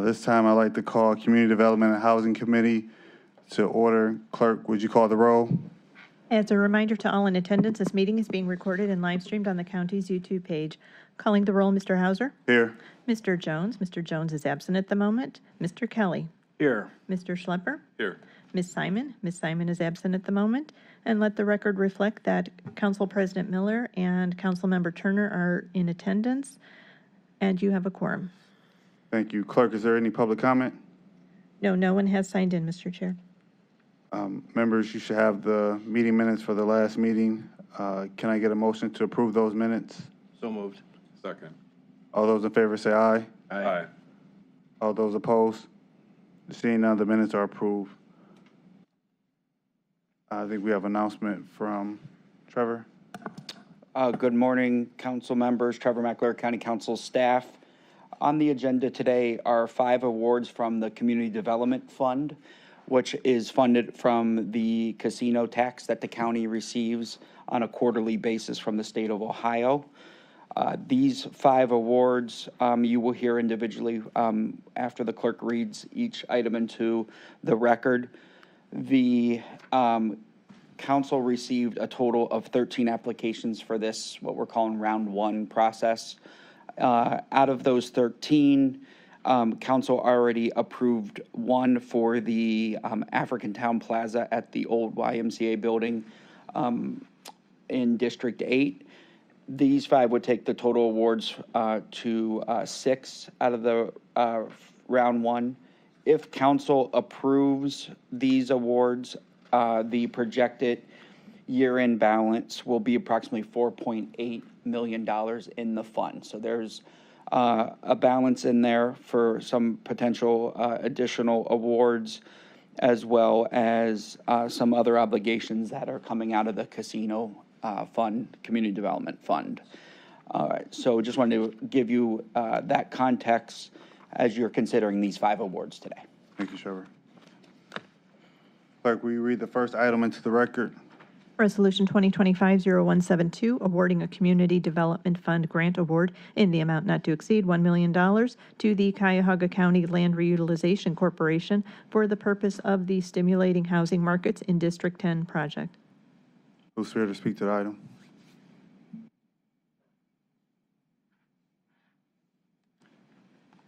This time, I'd like to call Community Development and Housing Committee to order. Clerk, would you call the roll? As a reminder to all in attendance, this meeting is being recorded and live streamed on the county's YouTube page. Calling the roll, Mr. Hauser. Here. Mr. Jones. Mr. Jones is absent at the moment. Mr. Kelly. Here. Mr. Schlepper. Here. Ms. Simon. Ms. Simon is absent at the moment. And let the record reflect that Council President Miller and Councilmember Turner are in attendance, and you have a quorum. Thank you. Clerk, is there any public comment? No, no one has signed in, Mr. Chair. Members, you should have the meeting minutes for the last meeting. Can I get a motion to approve those minutes? So moved. Second. All those in favor say aye. Aye. All those opposed? Seeing none, the minutes are approved. I think we have an announcement from Trevor. Good morning, council members, Trevor McClure, County Council staff. On the agenda today are 5 awards from the Community Development Fund, which is funded from the casino tax that the county receives on a quarterly basis from the state of Ohio. These 5 awards you will hear individually after the clerk reads each item into the record. The council received a total of 13 applications for this, what we're calling round 1 process. Out of those 13, council already approved 1 for the African Town Plaza at the old YMCA building in District 8. These 5 would take the total awards to 6 out of the round 1. If council approves these awards, the projected year-end balance will be approximately $4.8 million in the fund. So there's a balance in there for some potential additional awards, as well as some other obligations that are coming out of the casino fund, community development fund. All right, so just wanted to give you that context as you're considering these 5 awards today. Thank you, Trevor. Clerk, will you read the first item into the record? Resolution 2025-0172, awarding a Community Development Fund grant award in the amount not to exceed $1 million to the Cuyahoga County Land Reutilization Corporation for the purpose of the Stimulating Housing Markets in District 10 project. Who's here to speak to the item?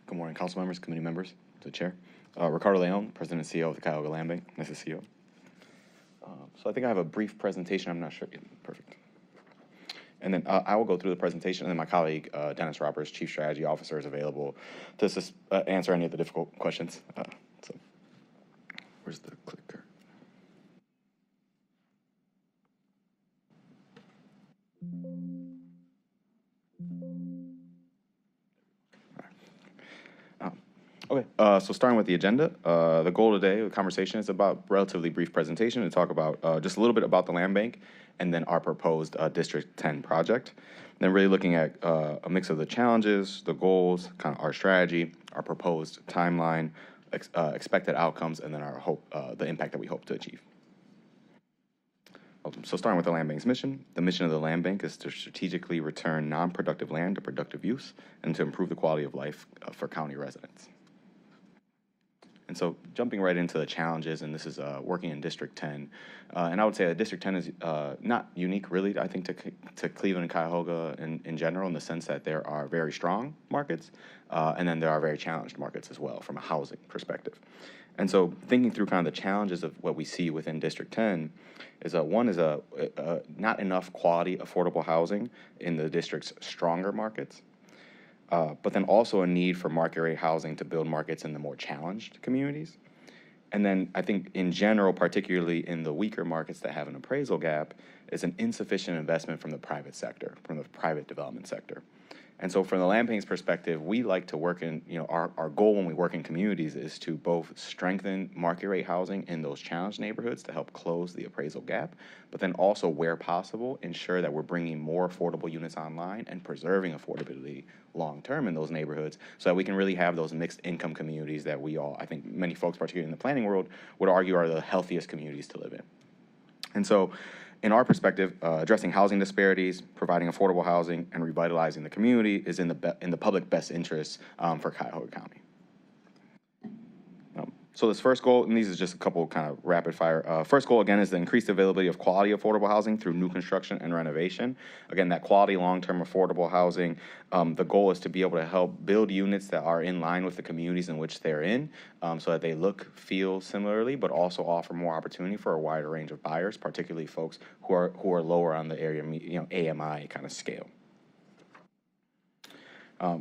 Good morning, council members, committee members, to the chair. Ricardo Leon, President and CEO of the Cuyahoga Land Bank. Nice to see you. So I think I have a brief presentation. I'm not sure. Yeah, perfect. And then I will go through the presentation, and then my colleague, Dennis Roberts, Chief Strategy Officer, is available to assist, answer any of the difficult questions. So where's the clicker? Okay, so starting with the agenda, the goal today, the conversation is about relatively brief presentation to talk about just a little bit about the land bank and then our proposed District 10 project. And then really looking at a mix of the challenges, the goals, kind of our strategy, our proposed timeline, expected outcomes, and then our hope, the impact that we hope to achieve. So starting with the land bank's mission, the mission of the land bank is to strategically return non-productive land to productive use and to improve the quality of life for county residents. And so jumping right into the challenges, and this is working in District 10. And I would say that District 10 is not unique, really, I think, to Cleveland and Cuyahoga in general, in the sense that there are very strong markets, and then there are very challenged markets as well from a housing perspective. And so thinking through kind of the challenges of what we see within District 10 is one is not enough quality, affordable housing in the district's stronger markets. But then also a need for market rate housing to build markets in the more challenged communities. And then I think in general, particularly in the weaker markets that have an appraisal gap, is an insufficient investment from the private sector, from the private development sector. And so from the land bank's perspective, we like to work in, our goal when we work in communities is to both strengthen market rate housing in those challenged neighborhoods to help close the appraisal gap, but then also where possible, ensure that we're bringing more affordable units online and preserving affordability long-term in those neighborhoods so that we can really have those mixed income communities that we all, I think many folks, particularly in the planning world, would argue are the healthiest communities to live in. And so, in our perspective, addressing housing disparities, providing affordable housing, and revitalizing the community is in the public best interest for Cuyahoga County. So this first goal, and these is just a couple kind of rapid fire. First goal, again, is the increased availability of quality affordable housing through new construction and renovation. Again, that quality long-term affordable housing, the goal is to be able to help build units that are in line with the communities in which they're in, so that they look, feel similarly, but also offer more opportunity for a wider range of buyers, particularly folks who are lower on the area, AMI kind of scale.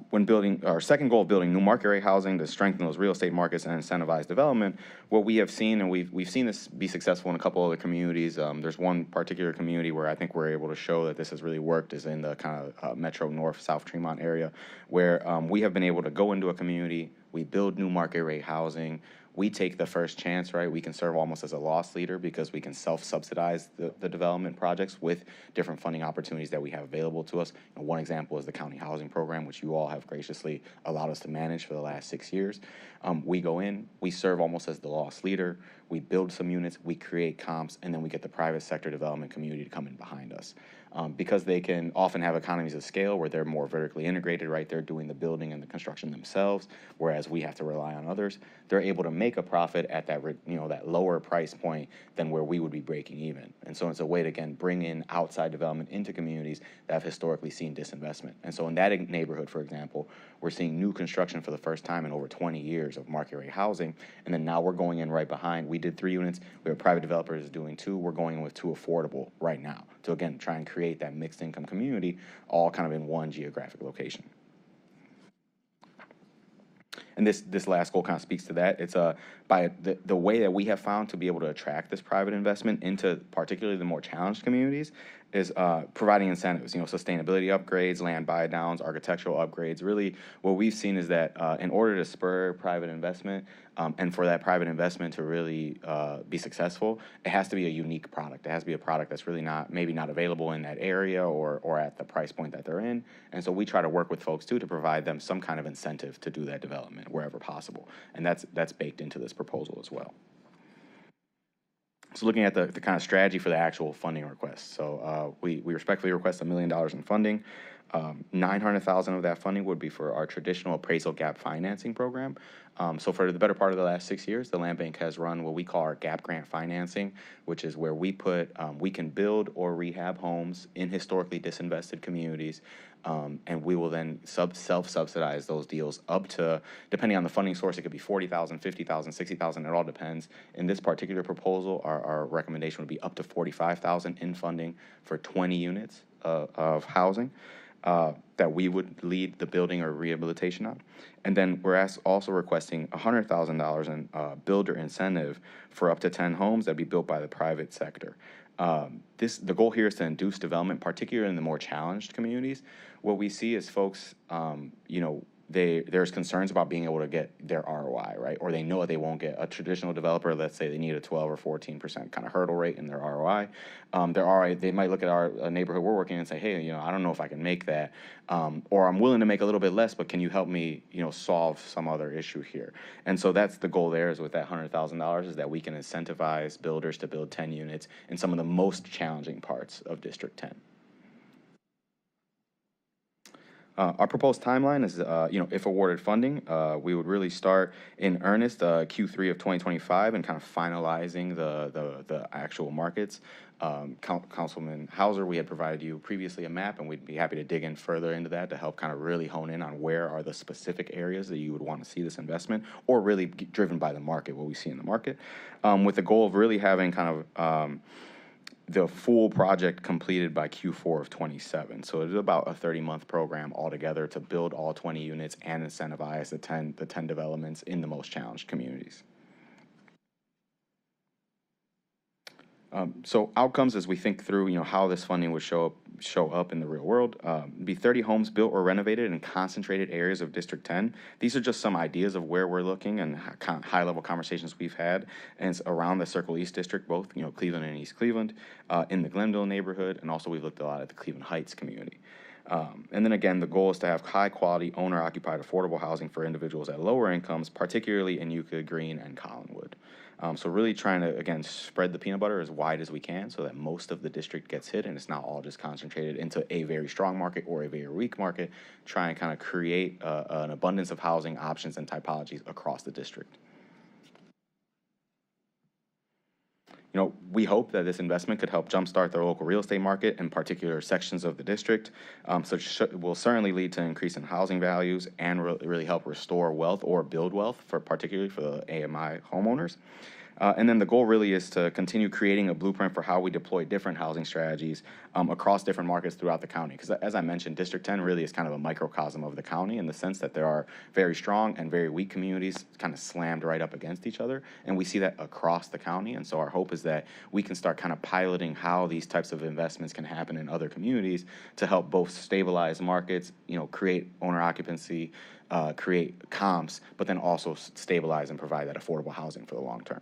When building, our second goal of building new market rate housing to strengthen those real estate markets and incentivize development, what we have seen, and we've seen this be successful in a couple other communities. There's one particular community where I think we're able to show that this has really worked, is in the kind of Metro North, South Tremont area, where we have been able to go into a community, we build new market rate housing, we take the first chance, right? We can serve almost as a loss leader because we can self-subsidize the development projects with different funding opportunities that we have available to us. And one example is the county housing program, which you all have graciously allowed us to manage for the last 6 years. We go in, we serve almost as the loss leader, we build some units, we create comps, and then we get the private sector development community to come in behind us. Because they can often have economies of scale where they're more vertically integrated, right? They're doing the building and the construction themselves, whereas we have to rely on others. They're able to make a profit at that, that lower price point than where we would be breaking even. And so it's a way to, again, bring in outside development into communities that have historically seen disinvestment. And so in that neighborhood, for example, we're seeing new construction for the first time in over 20 years of market rate housing. And then now we're going in right behind. We did 3 units. We have private developers doing 2. We're going in with 2 affordable right now to, again, try and create that mixed income community, all kind of in one geographic location. And this last goal kind of speaks to that. It's by the way that we have found to be able to attract this private investment into particularly the more challenged communities is providing incentives, sustainability upgrades, land buy downs, architectural upgrades. Really, what we've seen is that in order to spur private investment and for that private investment to really be successful, it has to be a unique product. It has to be a product that's really maybe not available in that area or at the price point that they're in. And so we try to work with folks too to provide them some kind of incentive to do that development wherever possible. And that's baked into this proposal as well. So looking at the kind of strategy for the actual funding request. So we respectfully request $1 million in funding. $900,000 of that funding would be for our traditional appraisal gap financing program. So for the better part of the last 6 years, the Land Bank has run what we call our gap grant financing, which is where we can build or rehab homes in historically disinvested communities, and we will then self-subsidize those deals up to, depending on the funding source, it could be $40,000, $50,000, $60,000. It all depends. In this particular proposal, our recommendation would be up to $45,000 in funding for 20 units of housing that we would lead the building or rehabilitation on. And then we're also requesting $100,000 in builder incentive for up to 10 homes that be built by the private sector. The goal here is to induce development, particularly in the more challenged communities. What we see is folks, there's concerns about being able to get their ROI, right? Or they know they won't get a traditional developer. Let's say they need a 12 or 14% kind of hurdle rate in their ROI. They might look at a neighborhood we're working in and say, hey, I don't know if I can make that, or I'm willing to make a little bit less, but can you help me, solve some other issue here? And so that's the goal there, is with that $100,000 is that we can incentivize builders to build 10 units in some of the most challenging parts of District 10. Our proposed timeline is, if awarded funding, we would really start in earnest Q3 of 2025 and kind of finalizing the actual markets. Councilman Hauser, we had provided you previously a map, and we'd be happy to dig in further into that to help kind of really hone in on where are the specific areas that you would want to see this investment, or really driven by the market, what we see in the market, with the goal of really having kind of the full project completed by Q4 of 27. So it's about a 30-month program altogether to build all 20 units and incentivize the 10 developments in the most challenged communities. So outcomes, as we think through, how this funding would show up in the real world, be 30 homes built or renovated in concentrated areas of District 10. These are just some ideas of where we're looking and kind of high-level conversations we've had, and it's around the Circle East District, both Cleveland and East Cleveland, in the Glendale neighborhood, and also we've looked a lot at the Cleveland Heights community. And then again, the goal is to have high-quality, owner-occupied, affordable housing for individuals at lower incomes, particularly in Euclid, Green, and Collinwood. So really trying to, again, spread the peanut butter as wide as we can so that most of the district gets hit and it's not all just concentrated into a very strong market or a very weak market. Try and kind of create an abundance of housing options and typologies across the district. we hope that this investment could help jumpstart the local real estate market in particular sections of the district. So it will certainly lead to an increase in housing values and really help restore wealth or build wealth particularly for the AMI homeowners. And then the goal really is to continue creating a blueprint for how we deploy different housing strategies across different markets throughout the county. Because as I mentioned, District 10 really is kind of a microcosm of the county in the sense that there are very strong and very weak communities kind of slammed right up against each other. And we see that across the county. And so our hope is that we can start kind of piloting how these types of investments can happen in other communities to help both stabilize markets, create owner occupancy, create comps, but then also stabilize and provide that affordable housing for the long term.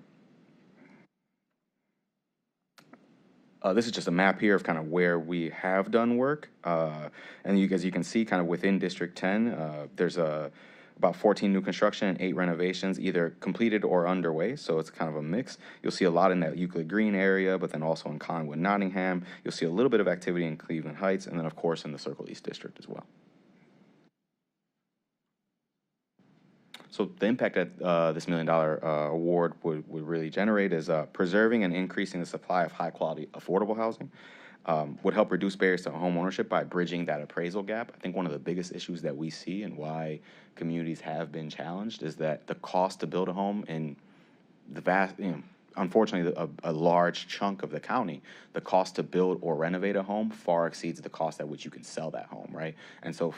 This is just a map here of kind of where we have done work. And as you can see, kind of within District 10, there's about 14 new construction and 8 renovations, either completed or underway. So it's kind of a mix. You'll see a lot in that Euclid Green area, but then also in Conwood, Nottingham. You'll see a little bit of activity in Cleveland Heights, and then, of course, in the Circle East District as well. So the impact that this $1 million award would really generate is preserving and increasing the supply of high-quality, affordable housing, would help reduce barriers to home ownership by bridging that appraisal gap. I think one of the biggest issues that we see and why communities have been challenged is that the cost to build a home in the vast, unfortunately, a large chunk of the county, the cost to build or renovate a home far exceeds the cost at which you can sell that home, right? And so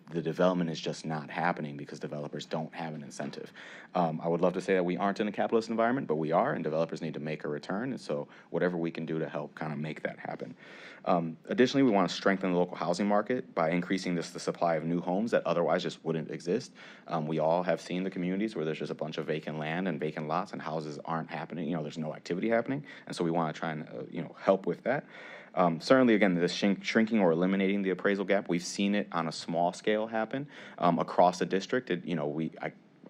the development is just not happening because developers don't have an incentive. I would love to say that we aren't in a capitalist environment, but we are, and developers need to make a return. And so whatever we can do to help kind of make that happen. Additionally, we want to strengthen the local housing market by increasing the supply of new homes that otherwise just wouldn't exist. We all have seen the communities where there's just a bunch of vacant land and vacant lots and houses aren't happening. There's no activity happening. And so we want to try and, help with that. Certainly, again, the shrinking or eliminating the appraisal gap, we've seen it on a small scale happen across the district.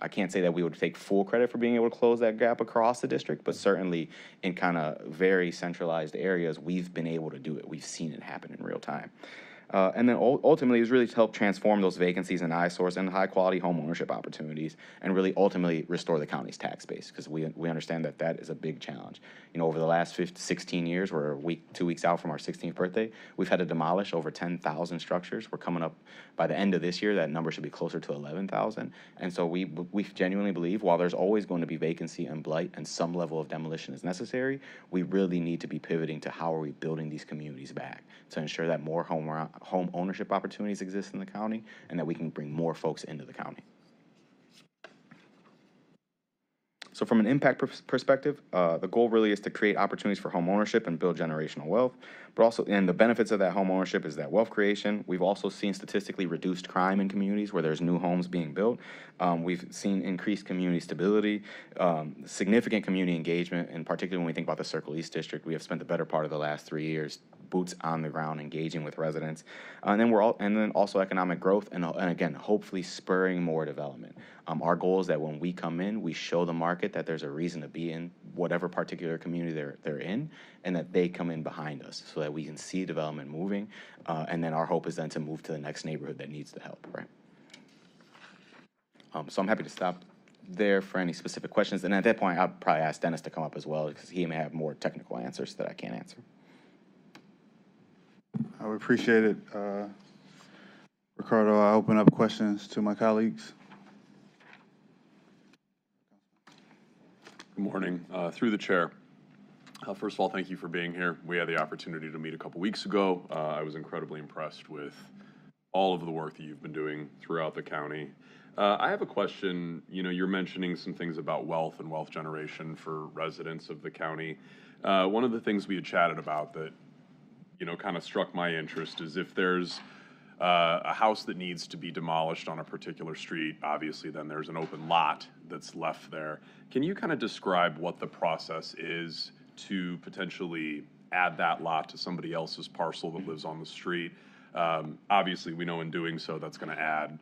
I can't say that we would take full credit for being able to close that gap across the district, but certainly in kind of very centralized areas, we've been able to do it. We've seen it happen in real time. And then ultimately, it was really to help transform those vacancies and eyesores into high-quality home ownership opportunities and really ultimately restore the county's tax base, because we understand that that is a big challenge. Over the last 16 years, we're 2 weeks out from our 16th birthday, we've had to demolish over 10,000 structures. We're coming up, by the end of this year, that number should be closer to 11,000. And so we genuinely believe, while there's always going to be vacancy and blight and some level of demolition is necessary, we really need to be pivoting to how are we building these communities back to ensure that more home ownership opportunities exist in the county and that we can bring more folks into the county. So from an impact perspective, the goal really is to create opportunities for home ownership and build generational wealth, but also, and the benefits of that home ownership is that wealth creation. We've also seen statistically reduced crime in communities where there's new homes being built. We've seen increased community stability, significant community engagement, and particularly when we think about the Circle East District, we have spent the better part of the last 3 years boots on the ground, engaging with residents, and then also economic growth, and again, hopefully spurring more development. Our goal is that when we come in, we show the market that there's a reason to be in whatever particular community they're in, and that they come in behind us so that we can see development moving, and then our hope is then to move to the next neighborhood that needs the help, right? So I'm happy to stop there for any specific questions, and at that point, I'll probably ask Dennis to come up as well because he may have more technical answers that I can't answer. I would appreciate it. Ricardo, I open up questions to my colleagues. Good morning. Through the chair. First of all, thank you for being here. We had the opportunity to meet a couple weeks ago. I was incredibly impressed with all of the work that you've been doing throughout the county. I have a question. You're mentioning some things about wealth and wealth generation for residents of the county. One of the things we had chatted about that kind of struck my interest is if there's a house that needs to be demolished on a particular street, obviously then there's an open lot that's left there. Can you kind of describe what the process is to potentially add that lot to somebody else's parcel that lives on the street? Obviously, we know in doing so that's going to add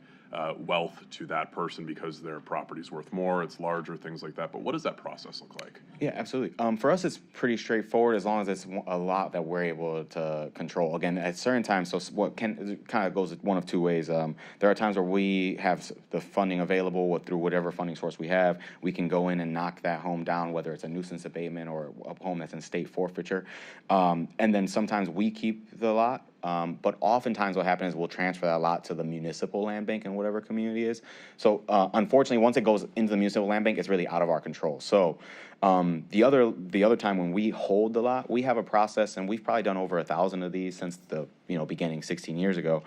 wealth to that person because their property's worth more, it's larger, things like that. But what does that process look like? Yeah, absolutely. For us, it's pretty straightforward as long as it's a lot that we're able to control. Again, at certain times, so what can kind of goes one of two ways. There are times where we have the funding available through whatever funding source we have. We can go in and knock that home down, whether it's a nuisance abatement or a home that's in state forfeiture. And then sometimes we keep the lot. But oftentimes what happens is we'll transfer that lot to the municipal land bank in whatever community is. So unfortunately, once it goes into the municipal land bank, it's really out of our control. So the other time when we hold the lot, we have a process, and we've probably done over 1,000 of these since the beginning 16 years ago.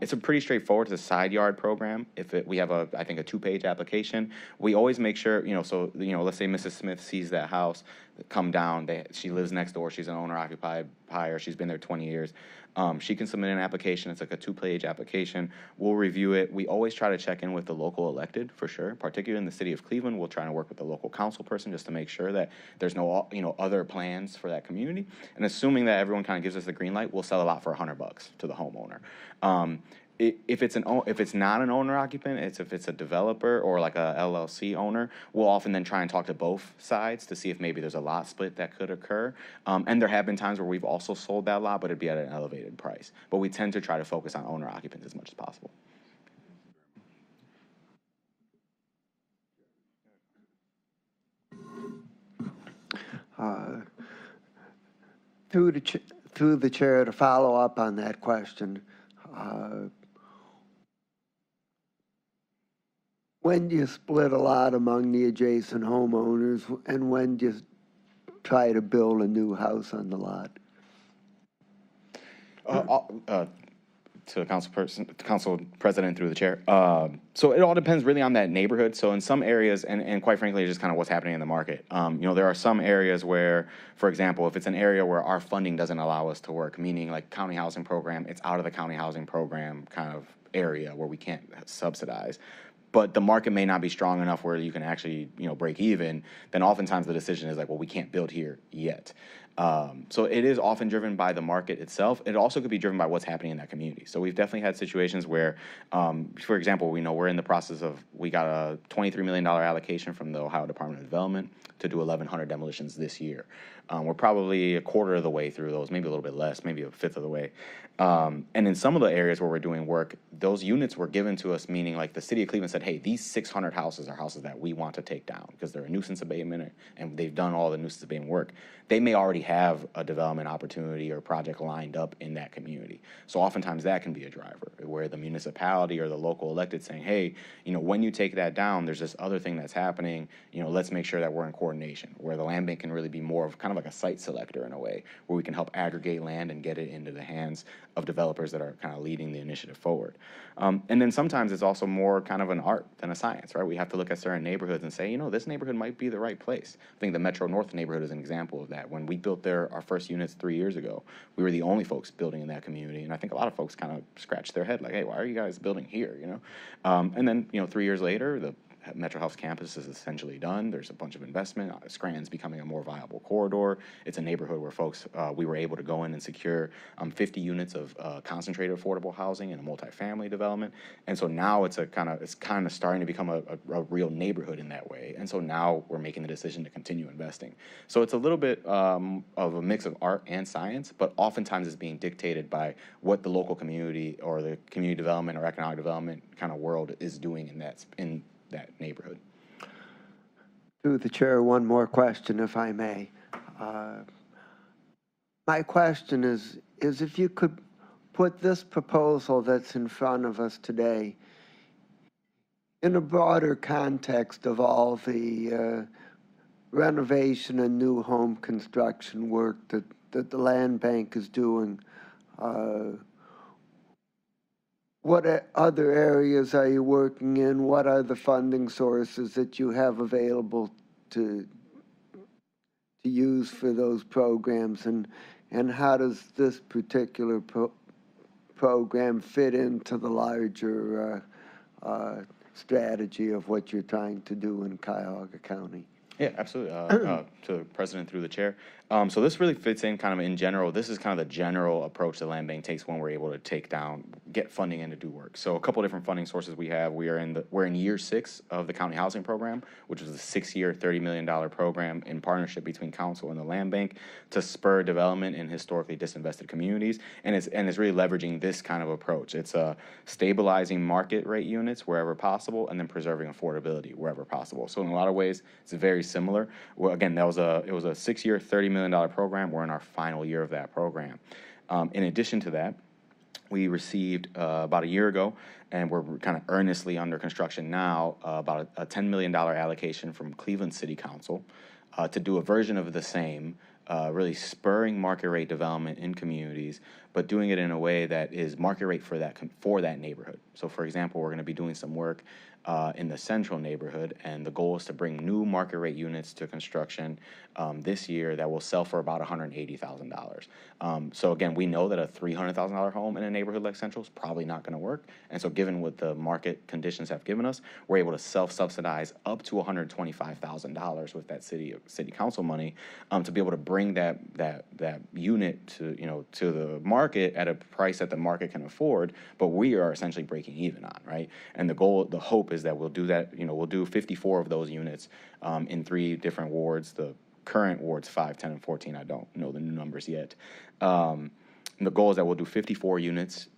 It's a pretty straightforward. It's a side yard program. We have I think a 2-page application. We always make sure, let's say Mrs. Smith sees that house, come down. She lives next door. She's an owner-occupied buyer. She's been there 20 years. She can submit an application. It's like a 2-page application. We'll review it. We always try to check in with the local elected, for sure. Particularly in the city of Cleveland, we'll try to work with the local council person just to make sure that there's no other plans for that community. And assuming that everyone kind of gives us the green light, we'll sell a lot for $100 to the homeowner. If it's not an owner occupant, if it's a developer or like a LLC owner, we'll often then try and talk to both sides to see if maybe there's a lot split that could occur. And there have been times where we've also sold that lot, but it'd be at an elevated price. But we tend to try to focus on owner occupants as much as possible. Through the chair, to follow up on that question, when do you split a lot among the adjacent homeowners, and when do you try to build a new house on the lot? To the council president through the chair. So it all depends really on that neighborhood. So in some areas, and quite frankly, it's just kind of what's happening in the market. There are some areas where, for example, if it's an area where our funding doesn't allow us to work, meaning like county housing program, it's out of the county housing program kind of area where we can't subsidize. But the market may not be strong enough where you can actually, break even, then oftentimes the decision is like, well, we can't build here yet. So it is often driven by the market itself. It also could be driven by what's happening in that community. So we've definitely had situations where, for example, we're in the process of, we got a $23 million allocation from the Ohio Department of Development to do 1,100 demolitions this year. We're probably a quarter of the way through those, maybe a little bit less, maybe a fifth of the way. And in some of the areas where we're doing work, those units were given to us, meaning like the city of Cleveland said, hey, these 600 houses are houses that we want to take down because they're a nuisance abatement and they've done all the nuisance abatement work. They may already have a development opportunity or project lined up in that community. So oftentimes that can be a driver where the municipality or the local elected saying, hey, when you take that down, there's this other thing that's happening. Let's make sure that we're in coordination, where the land bank can really be more of kind of like a site selector in a way, where we can help aggregate land and get it into the hands of developers that are kind of leading the initiative forward. And then sometimes it's also more kind of an art than a science, right? We have to look at certain neighborhoods and say, this neighborhood might be the right place. I think the Metro North neighborhood is an example of that. When we built our first units 3 years ago, we were the only folks building in that community. And I think a lot of folks kind of scratched their head like, hey, why are you guys building here, And then, 3 years later, the Metro Health campus is essentially done. There's a bunch of investment. Scranton's becoming a more viable corridor. It's a neighborhood where folks, we were able to go in and secure 50 units of concentrated affordable housing in a multifamily development. And so now it's kind of starting to become a real neighborhood in that way. And so now we're making the decision to continue investing. So it's a little bit of a mix of art and science, but oftentimes it's being dictated by what the local community or the community development or economic development kind of world is doing in that neighborhood. Through the chair, one more question, if I may. My question is if you could put this proposal that's in front of us today in a broader context of all the renovation and new home construction work that the land bank is doing, what other areas are you working in? What are the funding sources that you have available to use for those programs? And how does this particular program fit into the larger strategy of what you're trying to do in Cuyahoga County? Yeah, absolutely. To the president through the chair. So this really fits in kind of in general. This is kind of the general approach the land bank takes when we're able to get funding in to do work. So a couple different funding sources we have. We're in year 6 of the county housing program, which was a 6-year, $30 million program in partnership between council and the land bank to spur development in historically disinvested communities. And it's really leveraging this kind of approach. It's stabilizing market rate units wherever possible, and then preserving affordability wherever possible. So in a lot of ways, it's very similar. Well, again, it was a 6-year, $30 million program. We're in our final year of that program. In addition to that, we received about a year ago, and we're kind of earnestly under construction now, about a $10 million allocation from Cleveland City Council to do a version of the same, really spurring market rate development in communities, but doing it in a way that is market rate for that neighborhood. So, for example, we're going to be doing some work in the central neighborhood, and the goal is to bring new market rate units to construction this year that will sell for about $180,000. So again, we know that a $300,000 home in a neighborhood like Central is probably not going to work, and so given what the market conditions have given us, we're able to self-subsidize up to $125,000 with that city council money to be able to bring that unit to the market at a price that the market can afford, but we are essentially breaking even on, right? And the hope is that we'll do that. We'll do 54 of those units in 3 different wards. The current wards 5, 10, and 14. I don't know the new numbers yet. And the goal is that we'll do 54 units,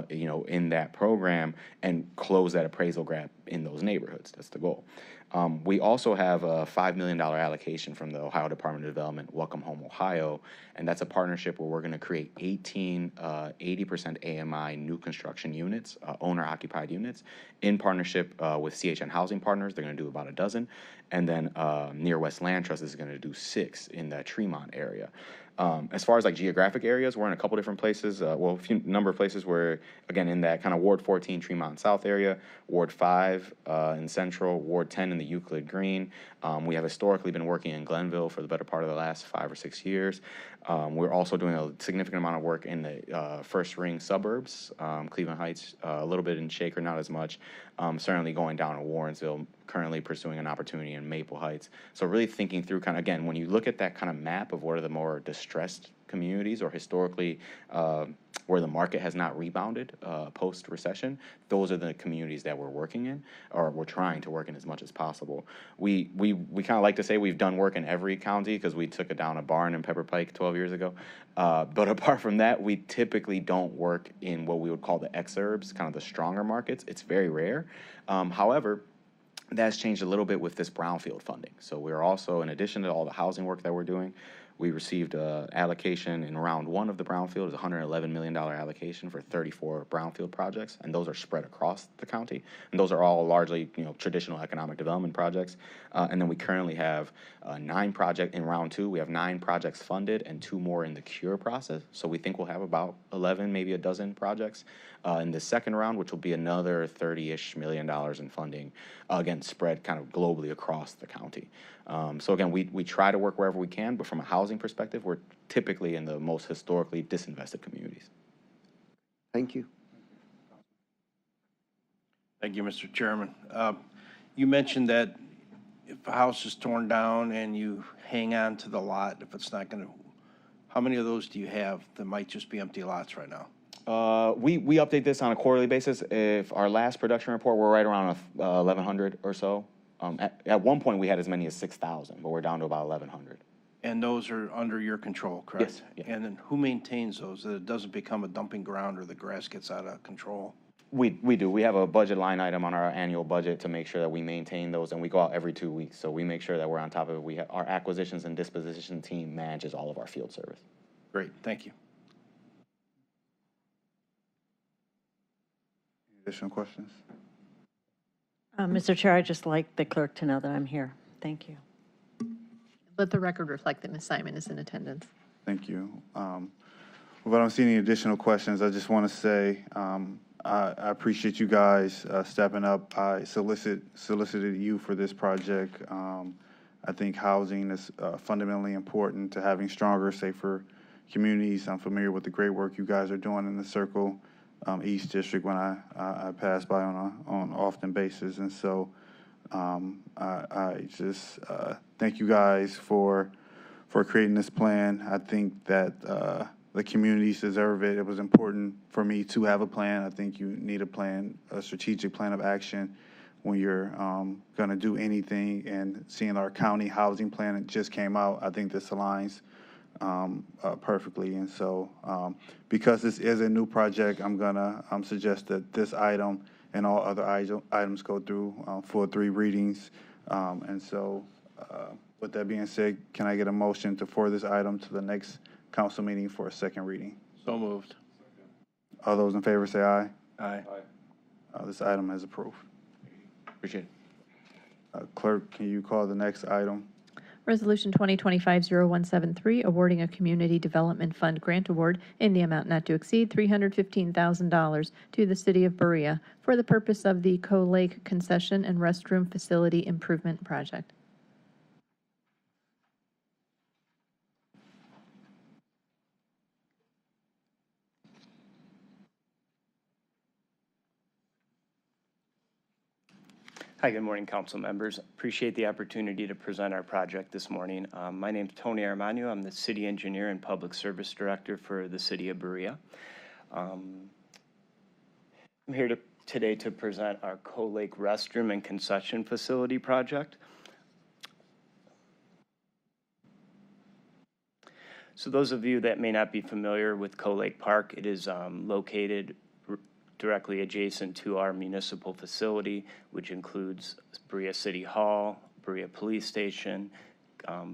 in that program and close that appraisal gap in those neighborhoods. That's the goal. We also have a $5 million allocation from the Ohio Department of Development, Welcome Home Ohio, and that's a partnership where we're going to create 18 80% AMI new construction units, owner-occupied units, in partnership with CHN Housing Partners. They're going to do about a dozen, and then Near West Land Trust is going to do 6 in that Tremont area. As far as like geographic areas, we're in a couple different places. A number of places where, again, in that kind of Ward 14 Tremont South area, Ward 5 in Central, Ward 10 in the Euclid Green. We have historically been working in Glenville for the better part of the last 5 or 6 years. We're also doing a significant amount of work in the first ring suburbs, Cleveland Heights, a little bit in Shaker, not as much. Certainly going down to Warrensville, currently pursuing an opportunity in Maple Heights. So really thinking through kind of, again, when you look at that kind of map of what are the more distressed communities or historically where the market has not rebounded post-recession, those are the communities that we're working in, or we're trying to work in as much as possible. We kind of like to say we've done work in every county because we took down a barn in Pepper Pike 12 years ago. But apart from that, we typically don't work in what we would call the exurbs, kind of the stronger markets. It's very rare. However, that's changed a little bit with this brownfield funding. So we're also, in addition to all the housing work that we're doing, we received an allocation in round 1 of the brownfield, is a $111 million allocation for 34 brownfield projects, and those are spread across the county. And those are all largely, traditional economic development projects. And then we currently have 9 projects in round 2. We have 9 projects funded and 2 more in the cure process. So we think we'll have about 11, maybe a dozen projects in the second round, which will be another $30-ish million in funding, again, spread kind of globally across the county. So again, we try to work wherever we can, but from a housing perspective, we're typically in the most historically disinvested communities. Thank you. Thank you, Mr. Chairman. You mentioned that if a house is torn down and you hang on to the lot, if it's not going to, how many of those do you have that might just be empty lots right now? We update this on a quarterly basis. If our last production report, we're right around 1,100 or so. At one point, we had as many as 6,000, but we're down to about 1,100. And those are under your control, correct? Yes. Yeah. And then who maintains those, that it doesn't become a dumping ground or the grass gets out of control? We do. We have a budget line item on our annual budget to make sure that we maintain those, and we go out every 2 weeks. So we make sure that we're on top of it. Our acquisitions and disposition team manages all of our field service. Great, thank you. Additional questions? Mr. Chair, I'd just like the clerk to know that I'm here. Thank you. Let the record reflect that Ms. Simon is in attendance. Thank you. If I don't see any additional questions, I just want to say I appreciate you guys stepping up. I solicited you for this project. I think housing is fundamentally important to having stronger, safer communities. I'm familiar with the great work you guys are doing in the Circle East District when I pass by on an often basis. And so I just thank you guys for creating this plan. I think that the communities deserve it. It was important for me to have a plan. I think you need a plan, a strategic plan of action when you're going to do anything. And seeing our county housing plan, it just came out, I think this aligns perfectly. And so because this is a new project, I'm going to suggest that this item and all other items go through for 3 readings. And so with that being said, can I get a motion to forward this item to the next council meeting for a second reading? So moved. All those in favor say aye. Aye. This item is approved. Appreciate it. Clerk, can you call the next item? Resolution 2025-0173, awarding a Community Development Fund grant award in the amount not to exceed $315,000 to the City of Berea for the purpose of the Co Lake Concession and Restroom Facility Improvement Project. Hi, good morning, council members. Appreciate the opportunity to present our project this morning. My name is Tony Armano. I'm the city engineer and public service director for the city of Berea. I'm here today to present our Co Lake Restroom and Concession Facility project. So those of you that may not be familiar with Co Lake Park, it is located directly adjacent to our municipal facility, which includes Berea City Hall, Berea Police Station,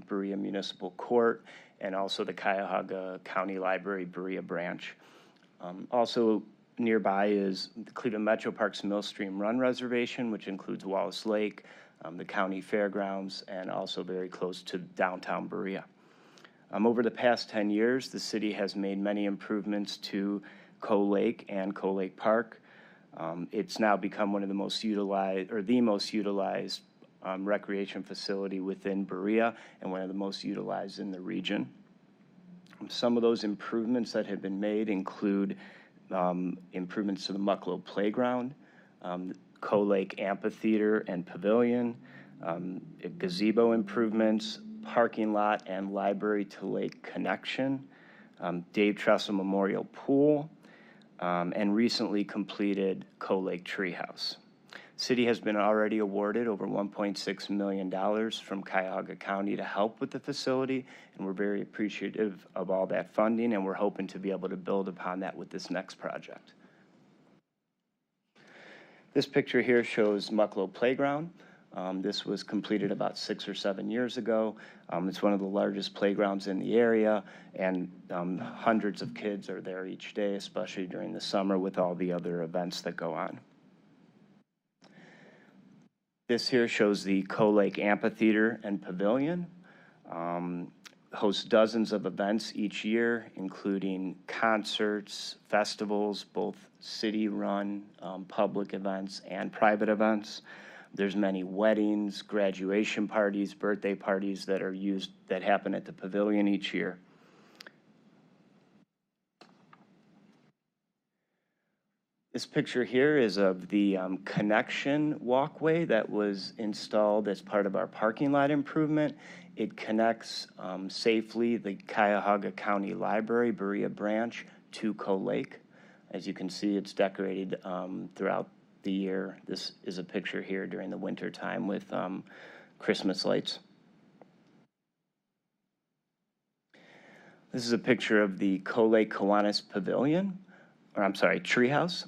Berea Municipal Court, and also the Cuyahoga County Library Berea branch. Also nearby is the Cleveland Metro Parks Millstream Run Reservation, which includes Wallace Lake, the county fairgrounds, and also very close to downtown Berea. Over the past 10 years, the city has made many improvements to Co Lake and Co Lake Park. It's now become one of the most utilized, or the most utilized recreation facility within Berea and one of the most utilized in the region. Some of those improvements that have been made include improvements to the Mucklow Playground, Co Lake Amphitheater and Pavilion, gazebo improvements, parking lot and library to lake connection, Dave Tressel Memorial Pool, and recently completed Co Lake Treehouse. City has been already awarded over $1.6 million from Cuyahoga County to help with the facility, and we're very appreciative of all that funding, and we're hoping to be able to build upon that with this next project. This picture here shows Mucklow Playground. This was completed about 6 or 7 years ago. It's one of the largest playgrounds in the area, and hundreds of kids are there each day, especially during the summer with all the other events that go on. This here shows the Co Lake Amphitheater and Pavilion. Hosts dozens of events each year, including concerts, festivals, both city-run public events and private events. There's many weddings, graduation parties, birthday parties that happen at the pavilion each year. This picture here is of the connection walkway that was installed as part of our parking lot improvement. It connects safely the Cuyahoga County Library, Berea branch, to Co Lake. As you can see, it's decorated throughout the year. This is a picture here during the winter time with Christmas lights. This is a picture of the Co Lake Kiwanis Pavilion, or I'm sorry, Treehouse,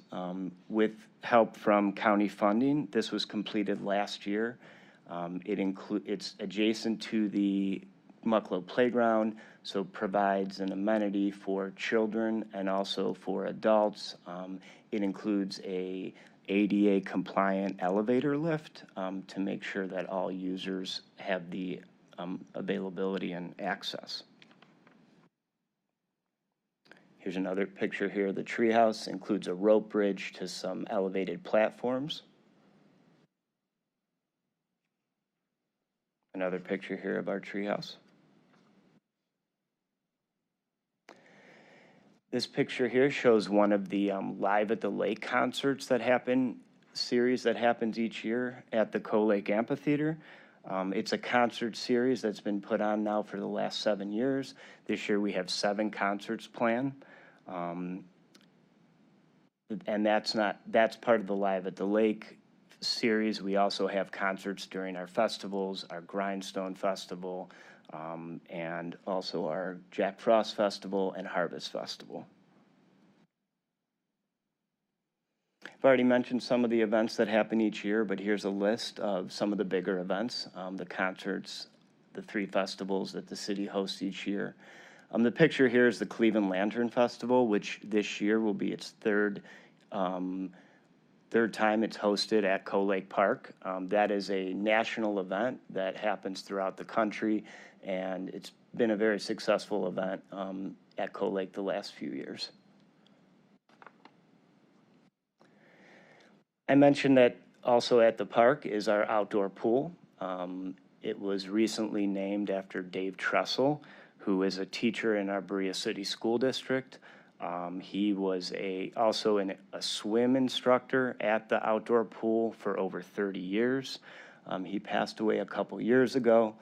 with help from county funding. This was completed last year. It's adjacent to the Mucklow Playground, so provides an amenity for children and also for adults. It includes a ADA compliant elevator lift to make sure that all users have the availability and access. Here's another picture here. The treehouse includes a rope bridge to some elevated platforms. Another picture here of our treehouse. This picture here shows one of the Live at the Lake concerts that happen series that happens each year at the Coal Lake Amphitheater. It's a concert series that's been put on now for the last 7 years. This year we have 7 concerts planned. And that's part of the Live at the Lake series. We also have concerts during our festivals, our Grindstone Festival, and also our Jack Frost Festival and Harvest Festival. I've already mentioned some of the events that happen each year, but here's a list of some of the bigger events, the concerts, the 3 festivals that the city hosts each year. The picture here is the Cleveland Lantern Festival, which this year will be its third time it's hosted at Coal Lake Park. That is a national event that happens throughout the country, and it's been a very successful event at Coal Lake the last few years. I mentioned that also at the park is our outdoor pool. It was recently named after Dave Tressel, who is a teacher in our Berea City School District. He was also a swim instructor at the outdoor pool for over 30 years. He passed away a couple years ago.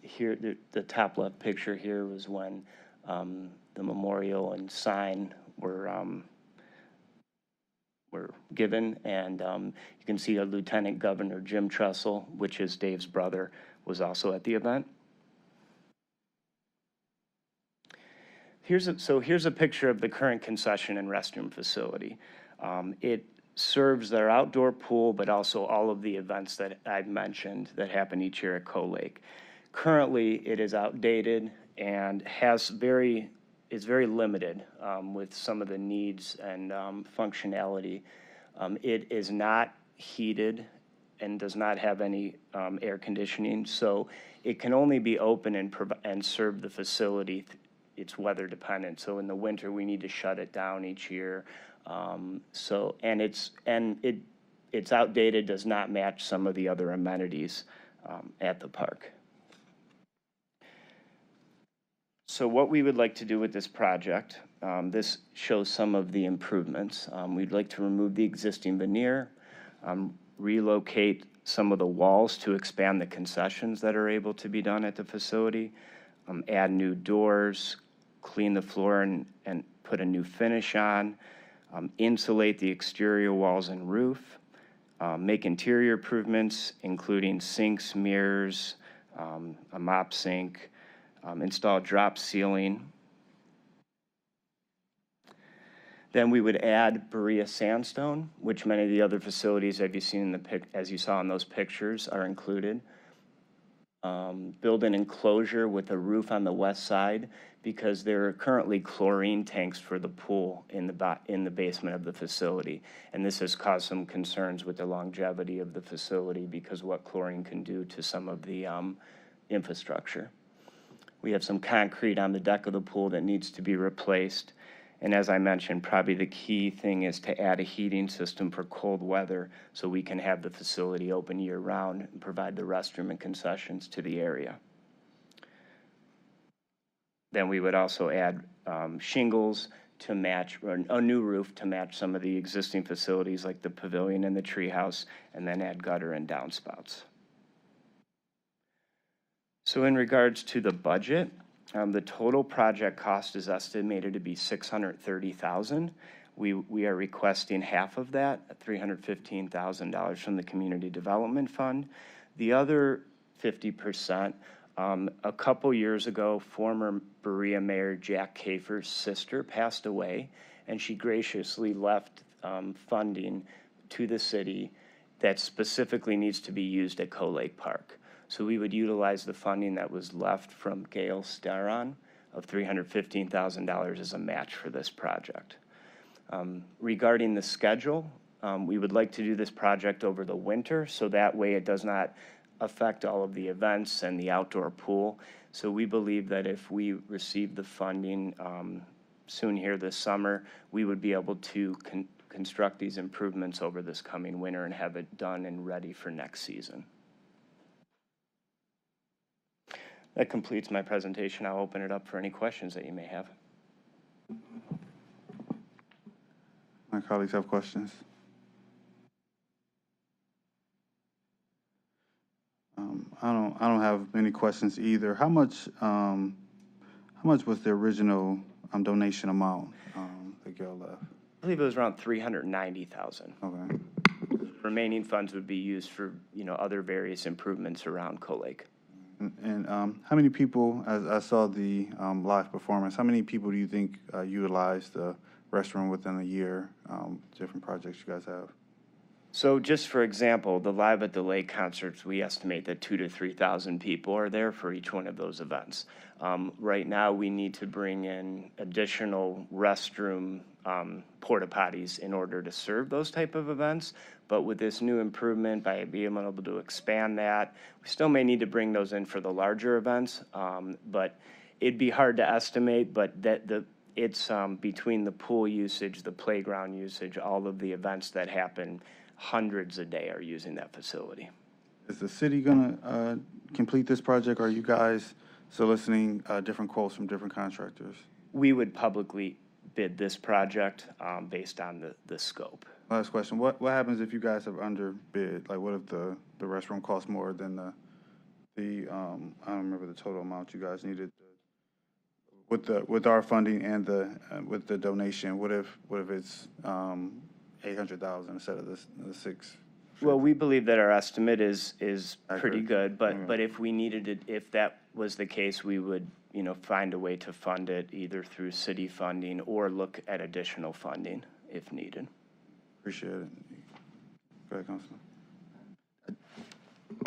Here, the top left picture here was when the memorial and sign were given, and you can see Lieutenant Governor Jim Tressel, which is Dave's brother, was also at the event. Here's a picture of the current concession and restroom facility. It serves their outdoor pool, but also all of the events that I've mentioned that happen each year at Coal Lake. Currently, it is outdated and is very limited with some of the needs and functionality. It is not heated and does not have any air conditioning, so it can only be open and serve the facility. It's weather dependent, so in the winter we need to shut it down each year. It's outdated, does not match some of the other amenities at the park. So what we would like to do with this project, this shows some of the improvements. We'd like to remove the existing veneer, relocate some of the walls to expand the concessions that are able to be done at the facility, add new doors, clean the floor and put a new finish on, insulate the exterior walls and roof, make interior improvements, including sinks, mirrors, a mop sink, install drop ceiling. Then we would add Berea sandstone, which many of the other facilities as you saw in those pictures are included. Build an enclosure with a roof on the west side because there are currently chlorine tanks for the pool in the basement of the facility. And this has caused some concerns with the longevity of the facility because what chlorine can do to some of the infrastructure. We have some concrete on the deck of the pool that needs to be replaced. And as I mentioned, probably the key thing is to add a heating system for cold weather so we can have the facility open year-round and provide the restroom and concessions to the area. Then we would also add shingles to match, or a new roof to match some of the existing facilities like the pavilion and the treehouse, and then add gutter and downspouts. So in regards to the budget, the total project cost is estimated to be $630,000. We are requesting half of that, $315,000 from the Community Development Fund. The other 50%, a couple years ago, former Berea Mayor Jack Kafer's sister passed away, and she graciously left funding to the city that specifically needs to be used at Coal Lake Park. So we would utilize the funding that was left from Gail Staron of $315,000 as a match for this project. Regarding the schedule, we would like to do this project over the winter, so that way it does not affect all of the events and the outdoor pool. So we believe that if we receive the funding soon here this summer, we would be able to construct these improvements over this coming winter and have it done and ready for next season. That completes my presentation. I'll open it up for any questions that you may have. My colleagues have questions? I don't have many questions either. How much was the original donation amount that y'all left? I believe it was around 390,000. Okay. Remaining funds would be used for, other various improvements around Coal Lake. And how many people, as I saw the live performance, how many people do you think utilized the restroom within a year? Different projects you guys have. So just for example, the Live at the Lake concerts, we estimate that 2,000 to 3,000 people are there for each one of those events. Right now, we need to bring in additional restroom porta potties in order to serve those type of events. But with this new improvement, by being able to expand that, we still may need to bring those in for the larger events. But it'd be hard to estimate, but it's between the pool usage, the playground usage, all of the events that happen, hundreds a day are using that facility. Is the city gonna complete this project, or are you guys soliciting different quotes from different contractors? We would publicly bid this project based on the scope. Last question, what happens if you guys have underbid? Like, what if the restroom costs more than the I don't remember the total amount you guys needed with our funding and with the donation? What if it's 800,000 instead of the 6? Well, we believe that our estimate is pretty Accurate. good, but if we needed it, if that was the case, we would, find a way to fund it either through city funding or look at additional funding if needed. Appreciate it. Go ahead, Councilman.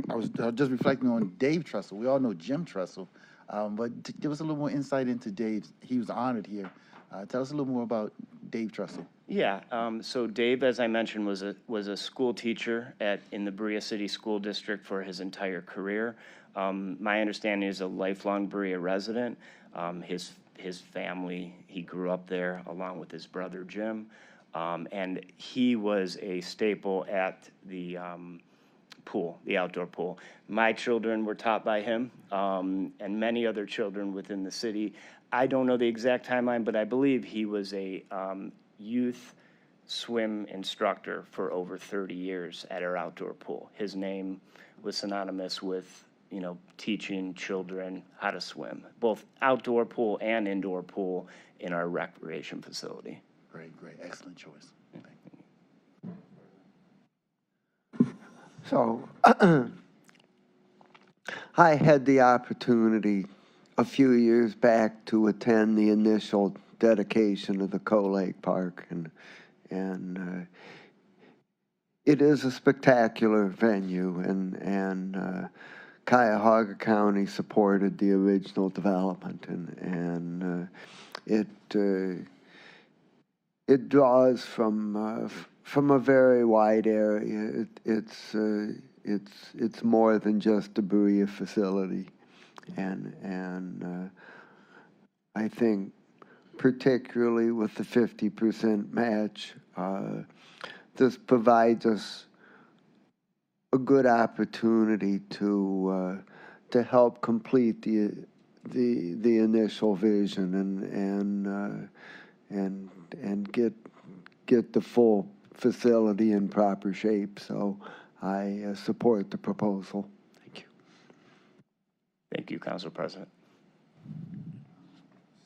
I was just reflecting on Dave Trussell. We all know Jim Trussell, but give us a little more insight into Dave. He was honored here. Tell us a little more about Dave Trussell. Yeah, so Dave, as I mentioned, was a school teacher in the Berea City School District for his entire career. My understanding is a lifelong Berea resident. His family, he grew up there along with his brother Jim, and he was a staple at the pool, the outdoor pool. My children were taught by him, and many other children within the city. I don't know the exact timeline, but I believe he was a youth swim instructor for over 30 years at our outdoor pool. His name was synonymous with, teaching children how to swim, both outdoor pool and indoor pool in our recreation facility. Great, excellent choice. So I had the opportunity a few years back to attend the initial dedication of the Coal Lake Park, and it is a spectacular venue, and Cuyahoga County supported the original development, and it draws from a very wide area. It's more than just a Berea facility, and I think particularly with the 50% match, this provides us a good opportunity to help complete the initial vision and get the full facility in proper shape. So I support the proposal. Thank you. Thank you, Council President.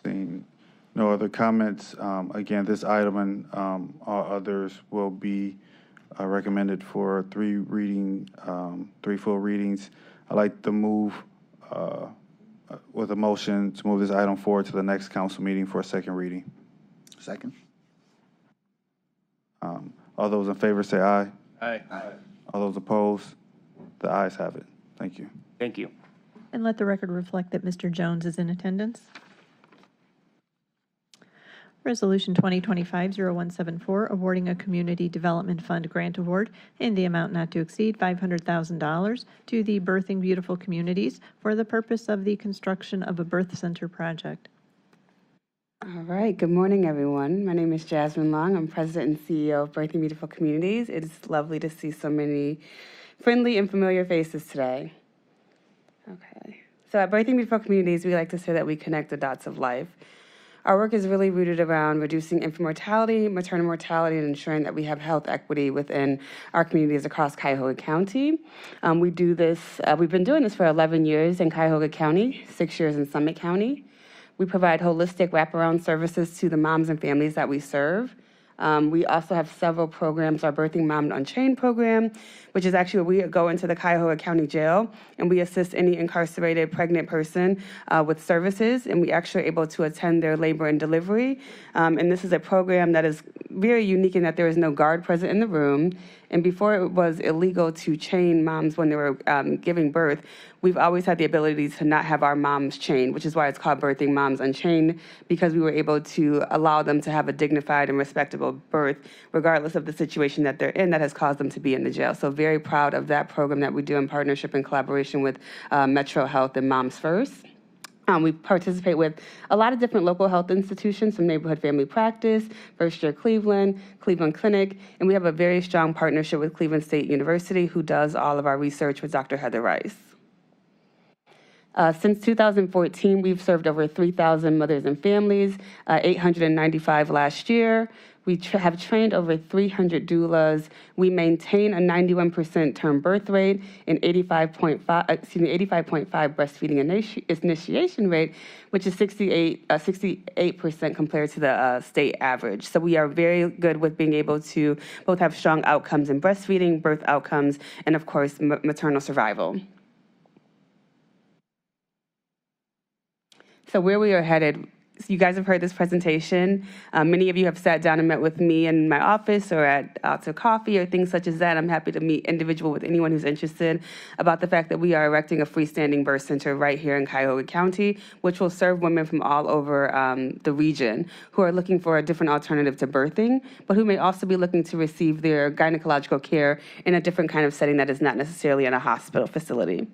Seeing no other comments, again, this item and all others will be recommended for 3 full readings. I'd like to move with a motion to move this item forward to the next council meeting for a second reading. Second. All those in favor say aye. Aye. All those opposed? The ayes have it. Thank you. Thank you. And let the record reflect that Mr. Jones is in attendance. Resolution 2025-0174, awarding a Community Development Fund grant award in the amount not to exceed $500,000 to the Birthing Beautiful Communities for the purpose of the construction of a birth center project. All right, good morning, everyone. My name is Jasmine Long. I'm President and CEO of Birthing Beautiful Communities. It is lovely to see so many friendly and familiar faces today. Okay, so at Birthing Beautiful Communities, we like to say that we connect the dots of life. Our work is really rooted around reducing infant mortality, maternal mortality, and ensuring that we have health equity within our communities across Cuyahoga County. We do this, we've been doing this for 11 years in Cuyahoga County, 6 years in Summit County. We provide holistic wraparound services to the moms and families that we serve. We also have several programs, our Birthing Mom Unchained program, which is actually where we go into the Cuyahoga County Jail and we assist any incarcerated pregnant person with services, and we actually are able to attend their labor and delivery. And this is a program that is very unique in that there is no guard present in the room. And before it was illegal to chain moms when they were giving birth, we've always had the ability to not have our moms chained, which is why it's called Birthing Moms Unchained, because we were able to allow them to have a dignified and respectable birth, regardless of the situation that they're in that has caused them to be in the jail. So very proud of that program that we do in partnership and collaboration with Metro Health and Moms First. We participate with a lot of different local health institutions, from Neighborhood Family Practice, First Year Cleveland, Cleveland Clinic, and we have a very strong partnership with Cleveland State University, who does all of our research with Dr. Heather Rice. Since 2014, we've served over 3,000 mothers and families, 895 last year. We have trained over 300 doulas. We maintain a 91% term birth rate and 85.5 breastfeeding initiation rate, which is 68% compared to the state average. So we are very good with being able to both have strong outcomes in breastfeeding, birth outcomes, and of course, maternal survival. So where we are headed, you guys have heard this presentation. Many of you have sat down and met with me in my office or out to coffee or things such as that. I'm happy to meet individual with anyone who's interested about the fact that we are erecting a freestanding birth center right here in Cuyahoga County, which will serve women from all over the region who are looking for a different alternative to birthing, but who may also be looking to receive their gynecological care in a different kind of setting that is not necessarily in a hospital facility.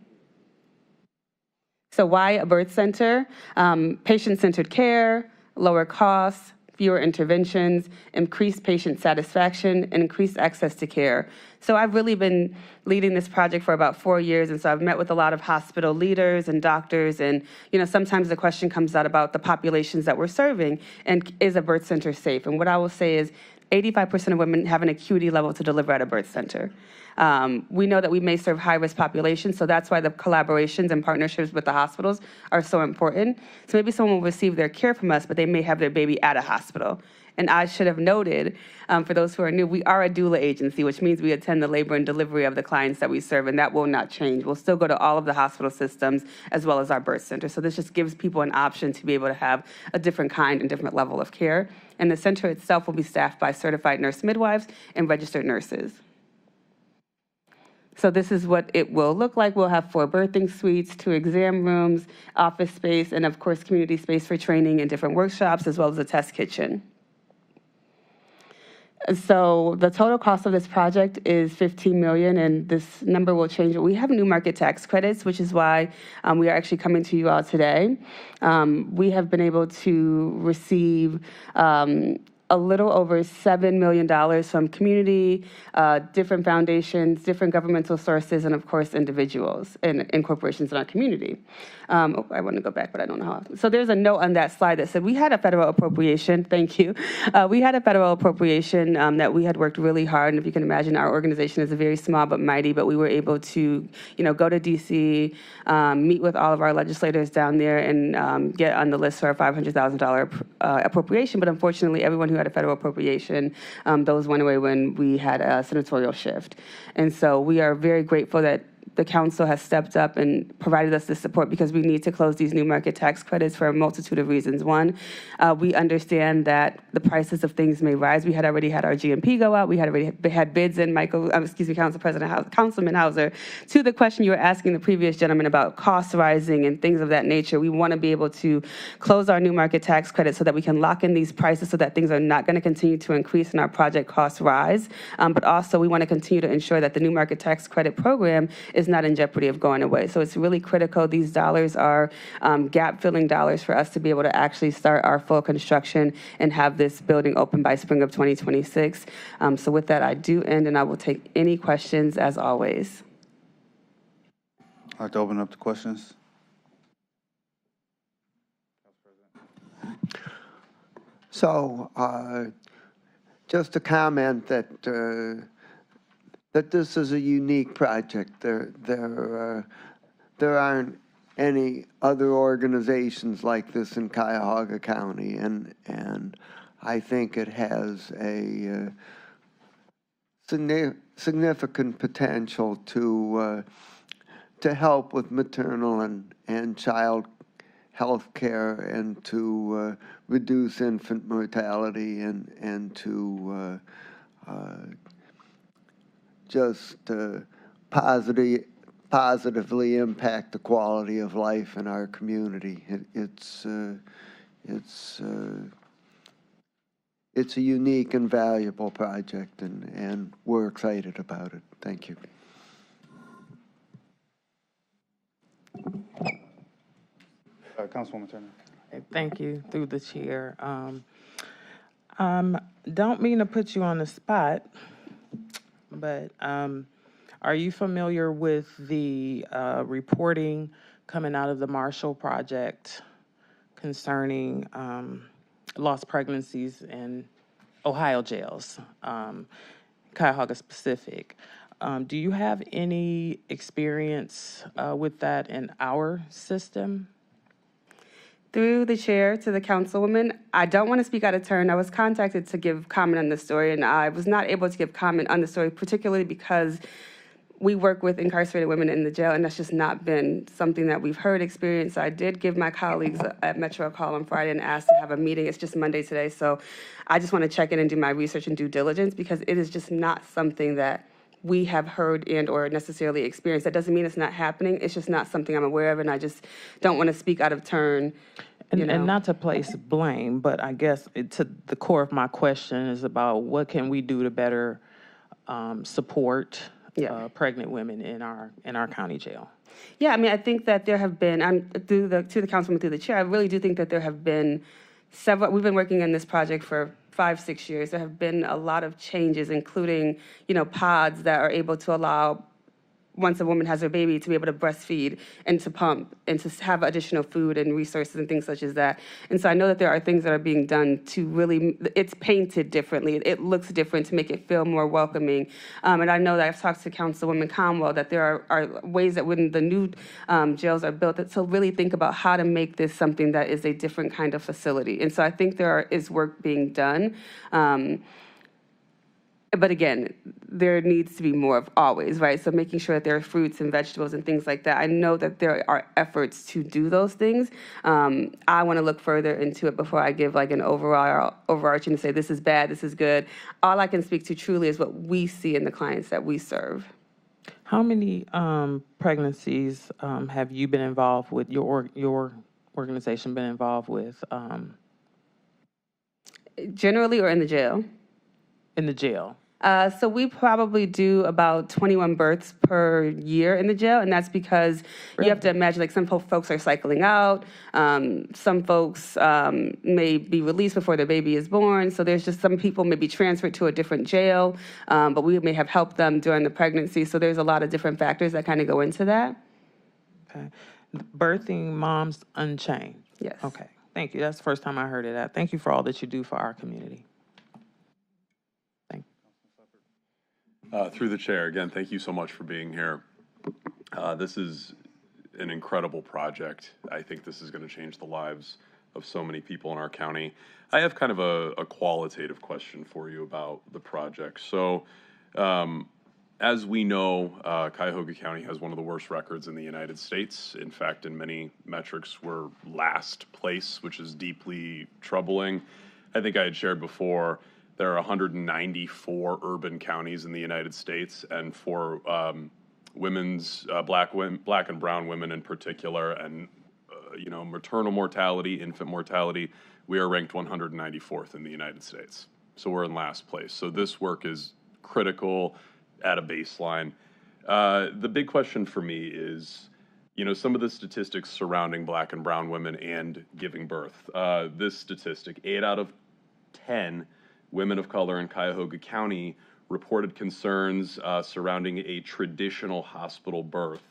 So why a birth center? Patient-centered care, lower costs, fewer interventions, increased patient satisfaction, and increased access to care. So I've really been leading this project for about 4 years, and so I've met with a lot of hospital leaders and doctors, and sometimes the question comes out about the populations that we're serving, and is a birth center safe? And what I will say is 85% of women have an acuity level to deliver at a birth center. We know that we may serve high-risk populations, so that's why the collaborations and partnerships with the hospitals are so important. So maybe someone will receive their care from us, but they may have their baby at a hospital. And I should have noted, for those who are new, we are a doula agency, which means we attend the labor and delivery of the clients that we serve, and that will not change. We'll still go to all of the hospital systems as well as our birth center. So this just gives people an option to be able to have a different kind and different level of care. And the center itself will be staffed by certified nurse midwives and registered nurses. So this is what it will look like. We'll have 4 birthing suites, 2 exam rooms, office space, and of course, community space for training and different workshops, as well as a test kitchen. So the total cost of this project is $15 million, and this number will change. We have new market tax credits, which is why we are actually coming to you all today. We have been able to receive a little over $7 million from community, different foundations, different governmental sources, and of course, individuals and corporations in our community. I want to go back, but I don't know how. So there's a note on that slide that said we had a federal appropriation. Thank you. We had a federal appropriation that we had worked really hard, and if you can imagine, our organization is a very small but mighty, but we were able to, go to DC, meet with all of our legislators down there, and get on the list for our $500,000 appropriation. But unfortunately, everyone who had a federal appropriation, those went away when we had a senatorial shift. And so we are very grateful that the council has stepped up and provided us this support, because we need to close these new market tax credits for a multitude of reasons. One, we understand that the prices of things may rise. We had already had our GMP go out. We had already had bids in, Councilman Hauser, to the question you were asking the previous gentleman about costs rising and things of that nature. We want to be able to close our new market tax credits so that we can lock in these prices so that things are not going to continue to increase and our project costs rise. But also, we want to continue to ensure that the new market tax credit program is not in jeopardy of going away. So it's really critical. These dollars are gap-filling dollars for us to be able to actually start our full construction and have this building open by spring of 2026. So with that, I do end, and I will take any questions as always. I'd like to open up the questions. So, just a comment that that this is a unique project. There aren't any other organizations like this in Cuyahoga County, and I think it has a significant potential to help with maternal and child health care and to reduce infant mortality and to just positively impact the quality of life in our community. It's a unique and valuable project, and we're excited about it. Thank you. Councilwoman Turner. Thank you, through the chair. Don't mean to put you on the spot, but are you familiar with the reporting coming out of the Marshall Project concerning lost pregnancies in Ohio jails, Cuyahoga specific? Do you have any experience with that in our system? Through the chair to the councilwoman, I don't want to speak out of turn. I was contacted to give comment on this story, and I was not able to give comment on the story, particularly because we work with incarcerated women in the jail, and that's just not been something that we've heard experience. So I did give my colleagues at Metro a call on Friday and asked to have a meeting. It's just Monday today, so I just want to check in and do my research and due diligence, because it is just not something that we have heard and or necessarily experienced. That doesn't mean it's not happening. It's just not something I'm aware of, and I just don't want to speak out of turn. And not to place blame, but I guess to the core of my question is about what can we do to better support pregnant women in our county jail? Yeah, I mean, I think that there have been, to the councilman through the chair, I really do think that there have been several. We've been working on this project for 5-6 years. There have been a lot of changes, including, pods that are able to allow, once a woman has her baby, to be able to breastfeed and to pump and to have additional food and resources and things such as that. And so I know that there are things that are being done to really, it's painted differently. It looks different to make it feel more welcoming. And I know that I've talked to Councilwoman Conwell that there are ways that when the new jails are built, that to really think about how to make this something that is a different kind of facility. And so I think is work being done. But again, there needs to be more of always, right? So making sure that there are fruits and vegetables and things like that. I know that there are efforts to do those things. I want to look further into it before I give like an overarching to say this is bad, this is good. All I can speak to truly is what we see in the clients that we serve. How many pregnancies have you been involved with, your organization been involved with? Generally or in the jail? In the jail. So we probably do about 21 births per year in the jail, and that's because you have to imagine, like, some folks are cycling out, some folks may be released before their baby is born, so there's just some people may be transferred to a different jail, but we may have helped them during the pregnancy, so there's a lot of different factors that kind of go into that. Okay. Birthing Moms Unchained. Yes. Okay, thank you. That's the first time I heard of that. Thank you for all that you do for our community. Through the chair, again, thank you so much for being here. This is an incredible project. I think this is going to change the lives of so many people in our county. I have kind of a qualitative question for you about the project. So, as we know, Cuyahoga County has one of the worst records in the United States. In fact, in many metrics, we're last place, which is deeply troubling. I think I had shared before, there are 194 urban counties in the United States, and for black and brown women in particular, and maternal mortality, infant mortality, we are ranked 194th in the United States. So we're in last place. So this work is critical at a baseline. The big question for me is, some of the statistics surrounding black and brown women and giving birth. This statistic, 8 out of 10 women of color in Cuyahoga County reported concerns surrounding a traditional hospital birth.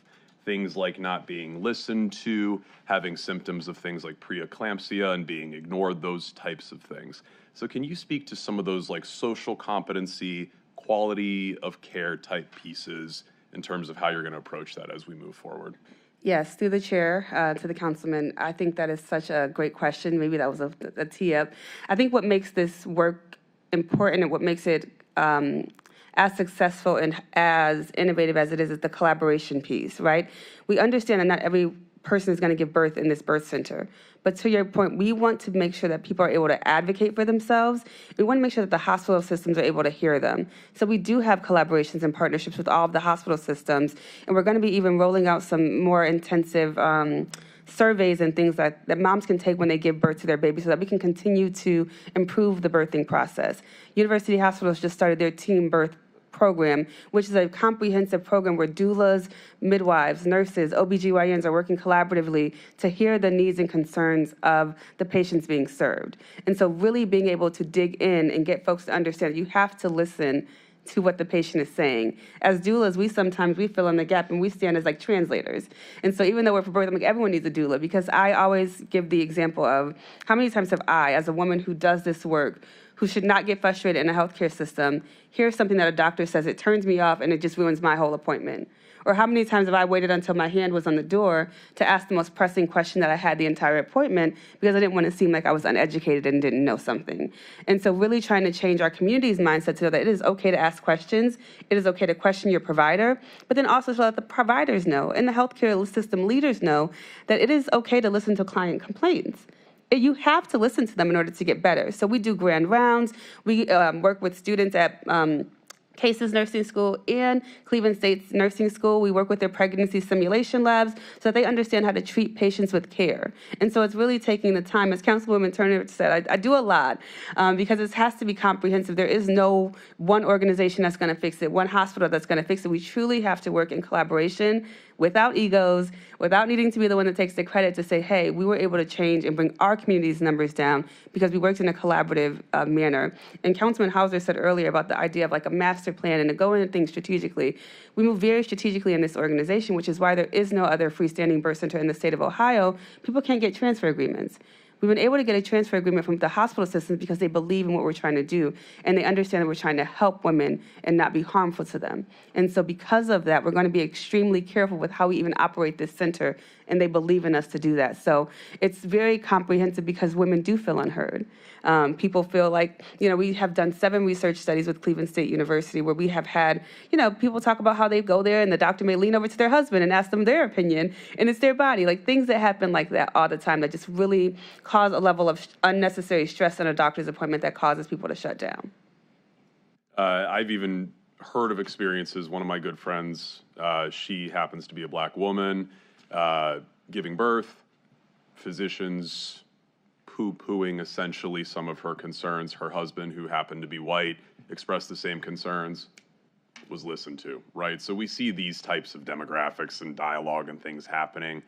things like not being listened to, having symptoms of things like preeclampsia and being ignored, those types of things. So can you speak to some of those like social competency, quality of care type pieces in terms of how you're going to approach that as we move forward? Yes, through the chair to the councilman. I think that is such a great question. Maybe that was a tee up. I think what makes this work important and what makes it as successful and as innovative as it is the collaboration piece, right? We understand that not every person is going to give birth in this birth center. But to your point, we want to make sure that people are able to advocate for themselves. We want to make sure that the hospital systems are able to hear them. So we do have collaborations and partnerships with all of the hospital systems, and we're going to be even rolling out some more intensive surveys and things that moms can take when they give birth to their baby so that we can continue to improve the birthing process. University Hospitals just started their teen birth program, which is a comprehensive program where doulas, midwives, nurses, OBGYNs are working collaboratively to hear the needs and concerns of the patients being served. And so really being able to dig in and get folks to understand you have to listen to what the patient is saying. As doulas, we fill in the gap and we stand as like translators. And so even though we're for birth, I'm like, everyone needs a doula, because I always give the example of how many times have I, as a woman who does this work, who should not get frustrated in a healthcare system, hear something that a doctor says, it turns me off and it just ruins my whole appointment. Or how many times have I waited until my hand was on the door to ask the most pressing question that I had the entire appointment because I didn't want to seem like I was uneducated and didn't know something. And so really trying to change our community's mindset so that it is okay to ask questions, it is okay to question your provider, but then also so that the providers know and the healthcare system leaders know that it is okay to listen to client complaints. You have to listen to them in order to get better. So we do grand rounds. We work with students at Cases Nursing School and Cleveland State's Nursing School. We work with their pregnancy simulation labs so that they understand how to treat patients with care. And so it's really taking the time, as Councilwoman Turner said, I do a lot because it has to be comprehensive. There is no one organization that's going to fix it, one hospital that's going to fix it. We truly have to work in collaboration without egos, without needing to be the one that takes the credit to say, hey, we were able to change and bring our community's numbers down because we worked in a collaborative manner. And Councilman Hauser said earlier about the idea of like a master plan and to go into things strategically. We move very strategically in this organization, which is why there is no other freestanding birth center in the state of Ohio. People can't get transfer agreements. We've been able to get a transfer agreement from the hospital systems because they believe in what we're trying to do, and they understand that we're trying to help women and not be harmful to them. And so because of that, we're going to be extremely careful with how we even operate this center, and they believe in us to do that. So it's very comprehensive because women do feel unheard. People feel like, we have done 7 research studies with Cleveland State University where we have had, people talk about how they go there and the doctor may lean over to their husband and ask them their opinion, and it's their body. Like things that happen like that all the time that just really cause a level of unnecessary stress in a doctor's appointment that causes people to shut down. I've even heard of experiences. One of my good friends, she happens to be a Black woman, giving birth, physicians poo-pooing essentially some of her concerns. Her husband, who happened to be white, expressed the same concerns, was listened to, right? So we see these types of demographics and dialogue and things happening.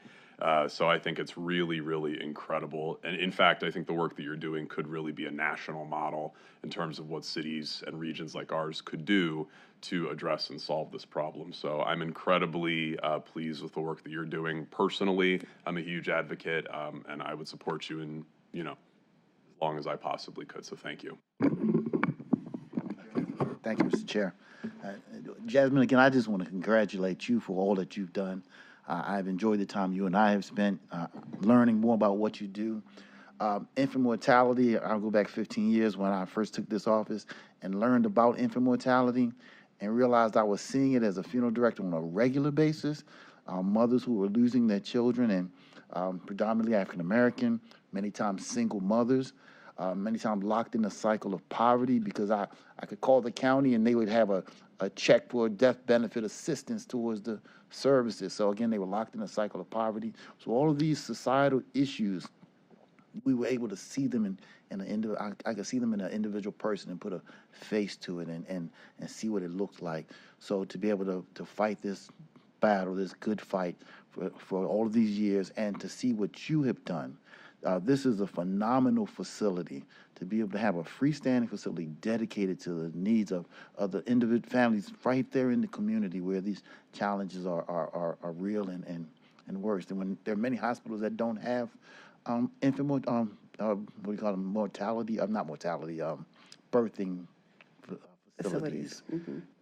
So I think it's really, really incredible. And in fact, I think the work that you're doing could really be a national model in terms of what cities and regions like ours could do to address and solve this problem. So I'm incredibly pleased with the work that you're doing. Personally, I'm a huge advocate, and I would support you in, as long as I possibly could. So thank you. Thank you, Mr. Chair. Jasmine, again, I just want to congratulate you for all that you've done. I've enjoyed the time you and I have spent learning more about what you do. Infant mortality, I'll go back 15 years when I first took this office and learned about infant mortality and realized I was seeing it as a funeral director on a regular basis. Mothers who were losing their children, and predominantly African-American, many times single mothers, many times locked in a cycle of poverty because I could call the county and they would have a check for death benefit assistance towards the services. So again, they were locked in a cycle of poverty. So all of these societal issues, we were able to see them I could see them in an individual person and put a face to it and see what it looked like. So to be able to fight this battle, this good fight for all of these years, and to see what you have done, This is a phenomenal facility to be able to have a freestanding facility dedicated to the needs of the individual families right there in the community where these challenges are real and worse. And when there are many hospitals that don't have infant what do you call them, mortality, not mortality, birthing facilities.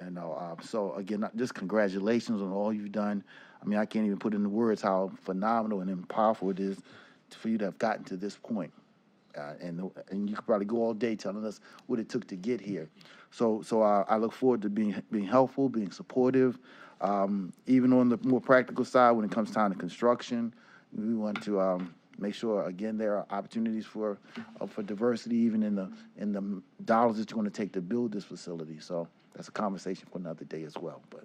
And so again, just congratulations on all you've done. I mean, I can't even put into words how phenomenal and powerful it is for you to have gotten to this point. And you could probably go all day telling us what it took to get here. So I look forward to being helpful, being supportive. Even on the more practical side, when it comes time to construction, we want to make sure, again, there are opportunities for diversity, even in the dollars that you're going to take to build this facility. So that's a conversation for another day as well. But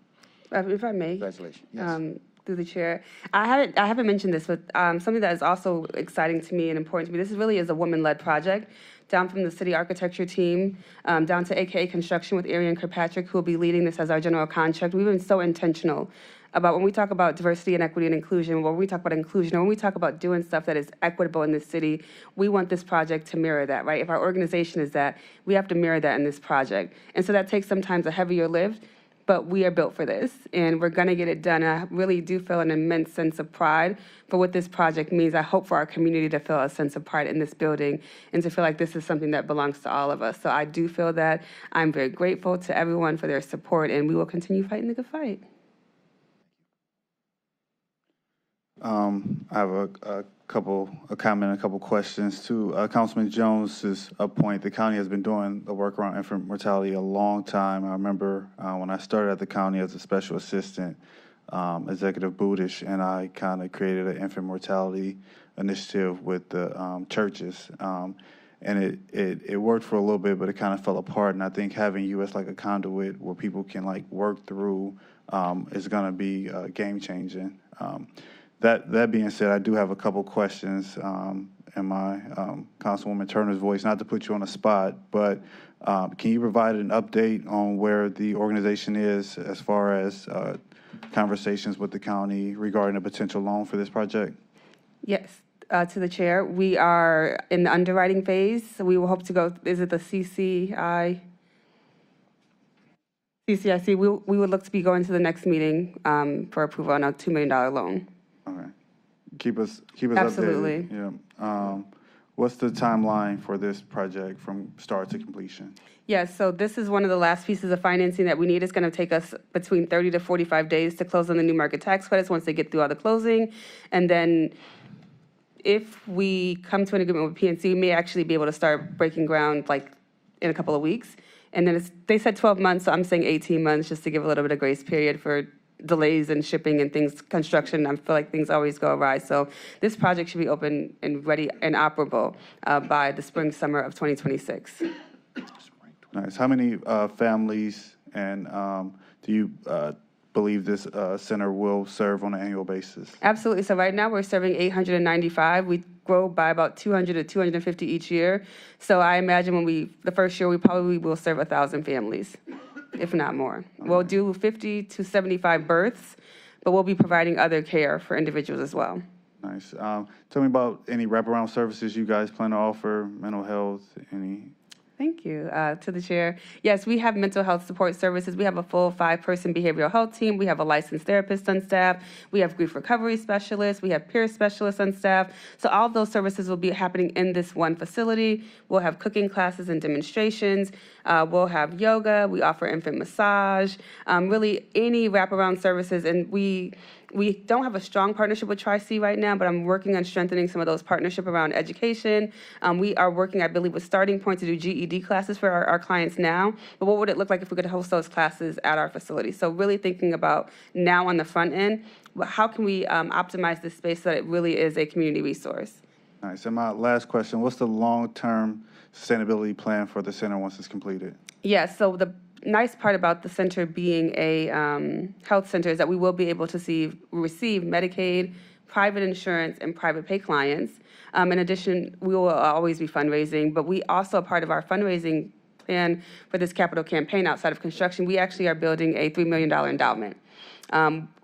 If I may. congratulations. Yes. Through the chair. I haven't mentioned this, but something that is also exciting to me and important to me, this really is a woman-led project, down from the city architecture team, down to AKA Construction with Arian Kirkpatrick, who will be leading this as our general contractor. We've been so intentional about when we talk about diversity and equity and inclusion, when we talk about inclusion, or when we talk about doing stuff that is equitable in this city, we want this project to mirror that, right? If our organization is that, we have to mirror that in this project. And so that takes sometimes a heavier lift, but we are built for this, and we're gonna get it done. And I really do feel an immense sense of pride for what this project means. I hope for our community to feel a sense of pride in this building and to feel like this is something that belongs to all of us. So I do feel that. I'm very grateful to everyone for their support, and we will continue fighting the good fight. I have a comment, a couple questions too. Councilman Jones's point, the county has been doing the work around infant mortality a long time. I remember when I started at the county as a special assistant, Executive Budish and I kind of created an infant mortality initiative with the churches. And it worked for a little bit, but it kind of fell apart. And I think having you as like a conduit where people can like work through is going to be game changing. That being said, I do have a couple questions in my Councilwoman Turner's voice, not to put you on the spot, but can you provide an update on where the organization is as far as conversations with the county regarding a potential loan for this project? Yes, to the chair. We are in the underwriting phase. So we will hope to go, is it the CCIC? We would look to be going to the next meeting for approval on a $2 million loan. Okay. Keep us Absolutely. updated. Yeah. What's the timeline for this project from start to completion? Yes, so this is one of the last pieces of financing that we need. It's going to take us between 30 to 45 days to close on the new market tax credits once they get through all the closing. And then if we come to an agreement with PNC, we may actually be able to start breaking ground like in a couple of weeks. And then they said 12 months, so I'm saying 18 months just to give a little bit of grace period for delays in shipping and things, construction. I feel like things always go awry. So this project should be open and ready and operable by the spring, summer of 2026. Nice. How many families and do you believe this center will serve on an annual basis? Absolutely. So right now we're serving 895. We grow by about 200 to 250 each year. So I imagine the first year we probably will serve 1,000 families, if not more. Okay. We'll do 50 to 75 births, but we'll be providing other care for individuals as well. Nice. Tell me about any wraparound services you guys plan to offer, mental health, any? Thank you. To the chair. Yes, we have mental health support services. We have a full 5-person behavioral health team. We have a licensed therapist on staff. We have grief recovery specialists. We have peer specialists on staff. So all of those services will be happening in this one facility. We'll have cooking classes and demonstrations. We'll have yoga. We offer infant massage, really any wraparound services. And we don't have a strong partnership with Tri-C right now, but I'm working on strengthening some of those partnerships around education. We are working, I believe, with Starting Point to do GED classes for our clients now. But what would it look like if we could host those classes at our facility? So really thinking about now on the front end, how can we optimize this space so that it really is a community resource? Nice. And my last question, what's the long-term sustainability plan for the center once it's completed? Yes, so the nice part about the center being a health center is that we will be able to receive Medicaid, private insurance, and private pay clients. In addition, we will always be fundraising, but we also, part of our fundraising plan for this capital campaign outside of construction, we actually are building a $3 million endowment.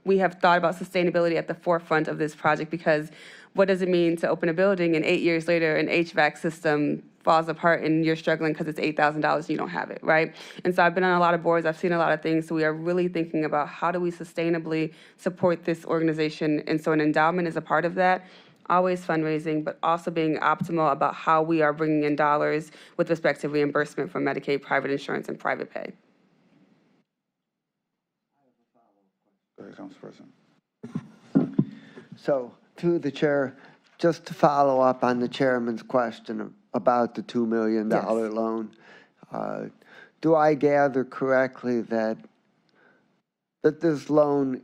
We have thought about sustainability at the forefront of this project because what does it mean to open a building and 8 years later an HVAC system falls apart and you're struggling because it's $8,000 and you don't have it, right? And so I've been on a lot of boards, I've seen a lot of things, so we are really thinking about how do we sustainably support this organization, and so an endowment is a part of that. Always fundraising, but also being optimal about how we are bringing in dollars with respect to reimbursement from Medicaid, private insurance, and private pay. Go ahead, Council President. So, through the chair, just to follow up on the chairman's question about the $2 million Yes. loan, do I gather correctly that this loan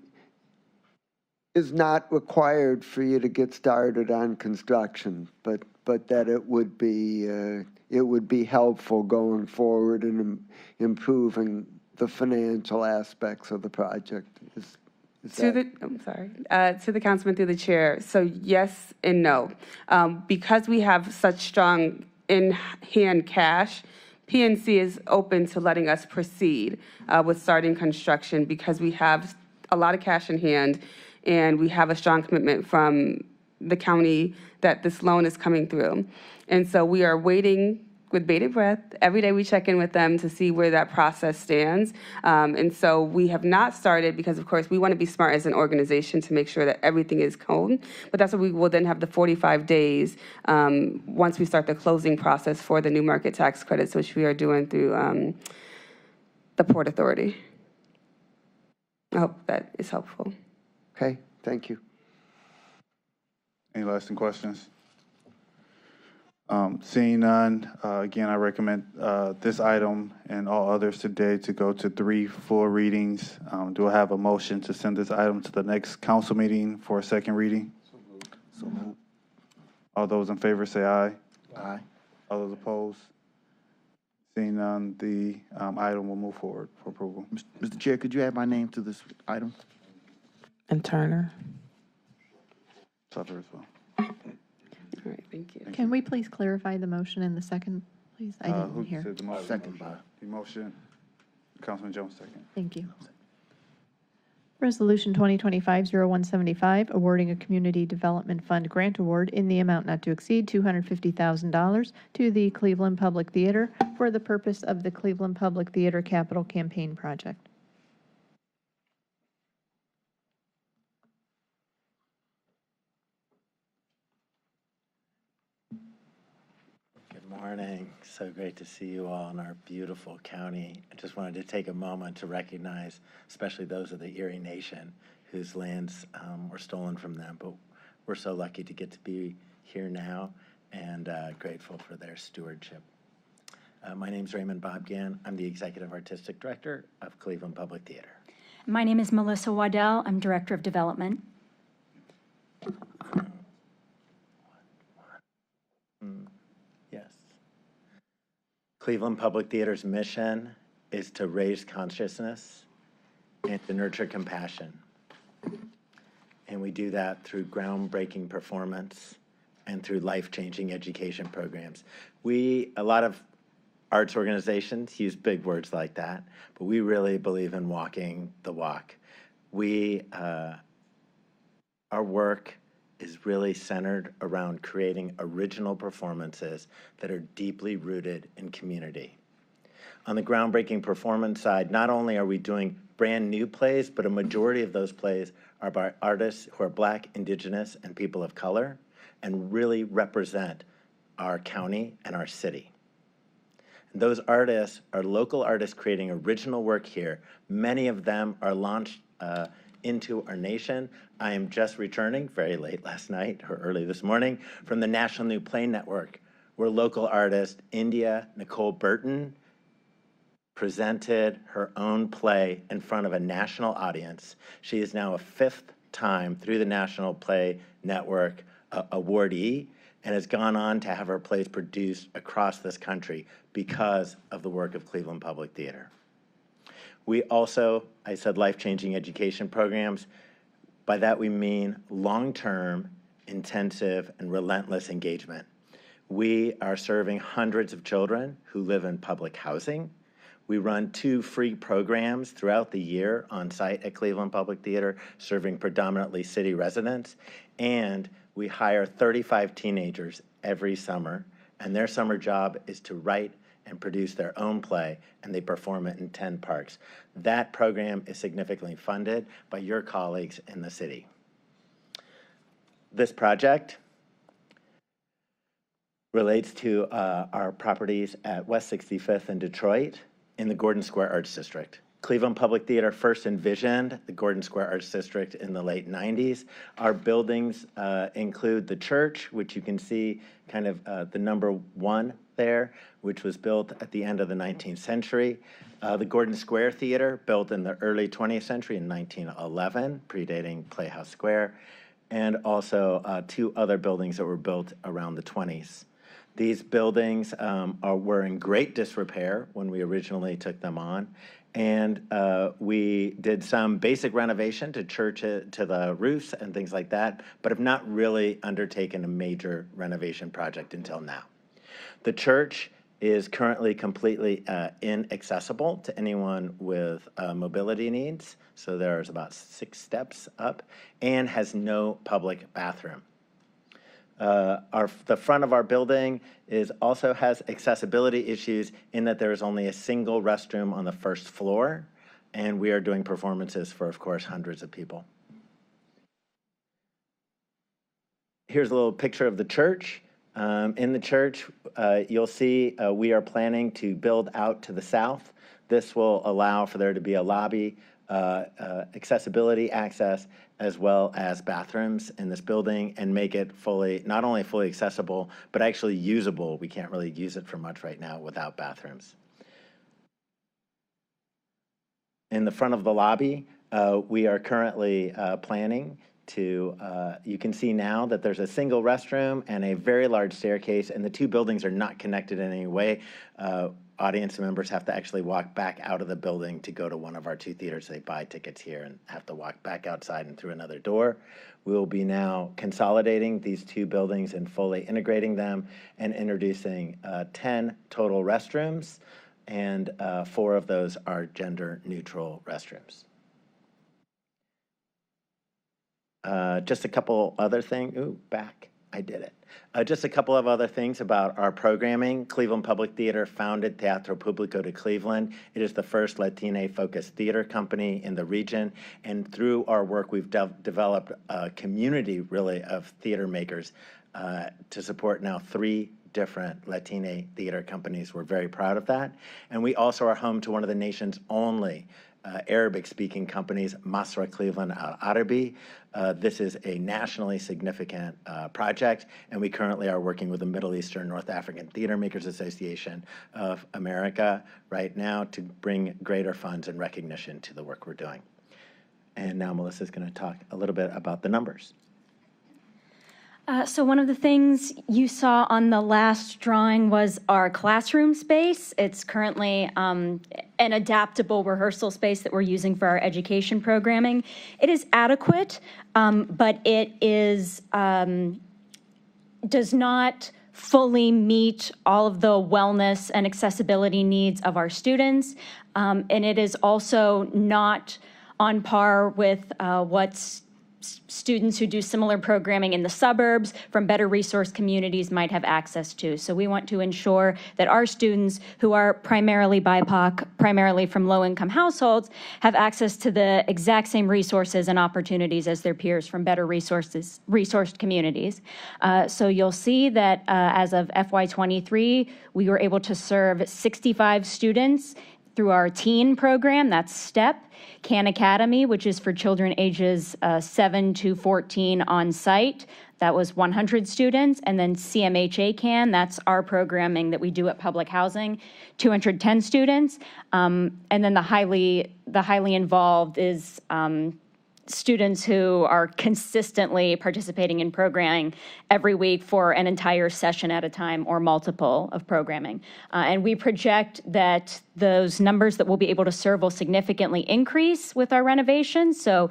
is not required for you to get started on construction, but that it would be helpful going forward in improving the financial aspects of the project? To the councilman through the chair. So yes and no. Because we have such strong in-hand cash, PNC is open to letting us proceed with starting construction because we have a lot of cash in hand and we have a strong commitment from the county that this loan is coming through. And so we are waiting with bated breath. Every day we check in with them to see where that process stands. And so we have not started because, of course, we want to be smart as an organization to make sure that everything is code. But that's what we will then have the 45 days once we start the closing process for the new market tax credits, which we are doing through the Port Authority. I hope that is helpful. Okay, thank you. Any lasting questions? Seeing none, again, I recommend this item and all others today to go to 3 full readings. Do I have a motion to send this item to the next council meeting for a second reading? So moved. All those in favor say aye. Aye. All those opposed? Seeing none, the item will move forward for approval. Mr. Chair, could you add my name to this item? And Turner. Sutter as well. All right, thank you. Can we please clarify the motion in the second, please? I Who didn't hear. said the motion? Second by. The motion, Councilman Jones, second. Thank you. Resolution 2025-0175, awarding a Community Development Fund grant award in the amount not to exceed $250,000 to the Cleveland Public Theater for the purpose of the Cleveland Public Theater Capital Campaign Project. Good morning. So great to see you all in our beautiful county. I just wanted to take a moment to recognize, especially those of the Erie Nation whose lands were stolen from them. But we're so lucky to get to be here now and grateful for their stewardship. My name's Raymond Bobgan. I'm the Executive Artistic Director of Cleveland Public Theater. My name is Melissa Waddell. I'm Director of Development. Yes. Cleveland Public Theater's mission is to raise consciousness and to nurture compassion. And we do that through groundbreaking performance and through life-changing education programs. A lot of arts organizations use big words like that, but we really believe in walking the walk. Our work is really centered around creating original performances that are deeply rooted in community. On the groundbreaking performance side, not only are we doing brand new plays, but a majority of those plays are by artists who are Black, Indigenous, and people of color, and really represent our county and our city. And those artists are local artists creating original work here. Many of them are launched into our nation. I am just returning very late last night or early this morning from the National New Play Network, where local artist India Nicole Burton presented her own play in front of a national audience. She is now a 5th time through the National Play Network awardee and has gone on to have her plays produced across this country because of the work of Cleveland Public Theater. We also, I said life-changing education programs. By that we mean long-term, intensive, and relentless engagement. We are serving hundreds of children who live in public housing. We run 2 free programs throughout the year on site at Cleveland Public Theater, serving predominantly city residents. And we hire 35 teenagers every summer, and their summer job is to write and produce their own play, and they perform it in 10 parks. That program is significantly funded by your colleagues in the city. This project relates to our properties at West 65th and Detroit in the Gordon Square Arts District. Cleveland Public Theater first envisioned the Gordon Square Arts District in the late 90s. Our buildings include the church, which you can see kind of the number 1 there, which was built at the end of the 19th century. The Gordon Square Theater, built in the early 20th century in 1911, predating Playhouse Square, and also 2 other buildings that were built around the 20s. These buildings were in great disrepair when we originally took them on, and we did some basic renovation to the roofs and things like that, but have not really undertaken a major renovation project until now. The church is currently completely inaccessible to anyone with mobility needs, so there's about 6 steps up, and has no public bathroom. The front of our building also has accessibility issues in that there is only a single restroom on the first floor, and we are doing performances for, of course, hundreds of people. Here's a little picture of the church. In the church, you'll see we are planning to build out to the south. This will allow for there to be a lobby, accessibility access, as well as bathrooms in this building, and make it not only fully accessible, but actually usable. We can't really use it for much right now without bathrooms. In the front of the lobby, we are currently planning to, you can see now that there's a single restroom and a very large staircase, and the 2 buildings are not connected in any way. Audience members have to actually walk back out of the building to go to one of our 2 theaters. They buy tickets here and have to walk back outside and through another door. We will be now consolidating these 2 buildings and fully integrating them and introducing 10 total restrooms, and 4 of those are gender-neutral restrooms. Just a couple other things. Ooh, back. I did it. Just a couple of other things about our programming. Cleveland Public Theater founded Teatro Público de Cleveland. It is the first Latina-focused theater company in the region, and through our work, we've developed a community, really, of theater makers to support now 3 different Latina theater companies. We're very proud of that. And we also are home to one of the nation's only Arabic-speaking companies, Masra Cleveland Al Arabi. This is a nationally significant project, and we currently are working with the Middle Eastern North African Theater Makers Association of America right now to bring greater funds and recognition to the work we're doing. And now Melissa's going to talk a little bit about the numbers. So one of the things you saw on the last drawing was our classroom space. It's currently an adaptable rehearsal space that we're using for our education programming. It is adequate, but it is does not fully meet all of the wellness and accessibility needs of our students, and it is also not on par with what's students who do similar programming in the suburbs from better resource communities might have access to. So we want to ensure that our students who are primarily BIPOC, primarily from low-income households, have access to the exact same resources and opportunities as their peers from better resourced communities. So you'll see that as of FY23, we were able to serve 65 students through our teen program, that's STEP, Can Academy, which is for children ages 7 to 14 on site. That was 100 students. And then CMHA Can, that's our programming that we do at public housing, 210 students. And then the highly involved is students who are consistently participating in programming every week for an entire session at a time or multiple of programming. And we project that those numbers that we'll be able to serve will significantly increase with our renovations. So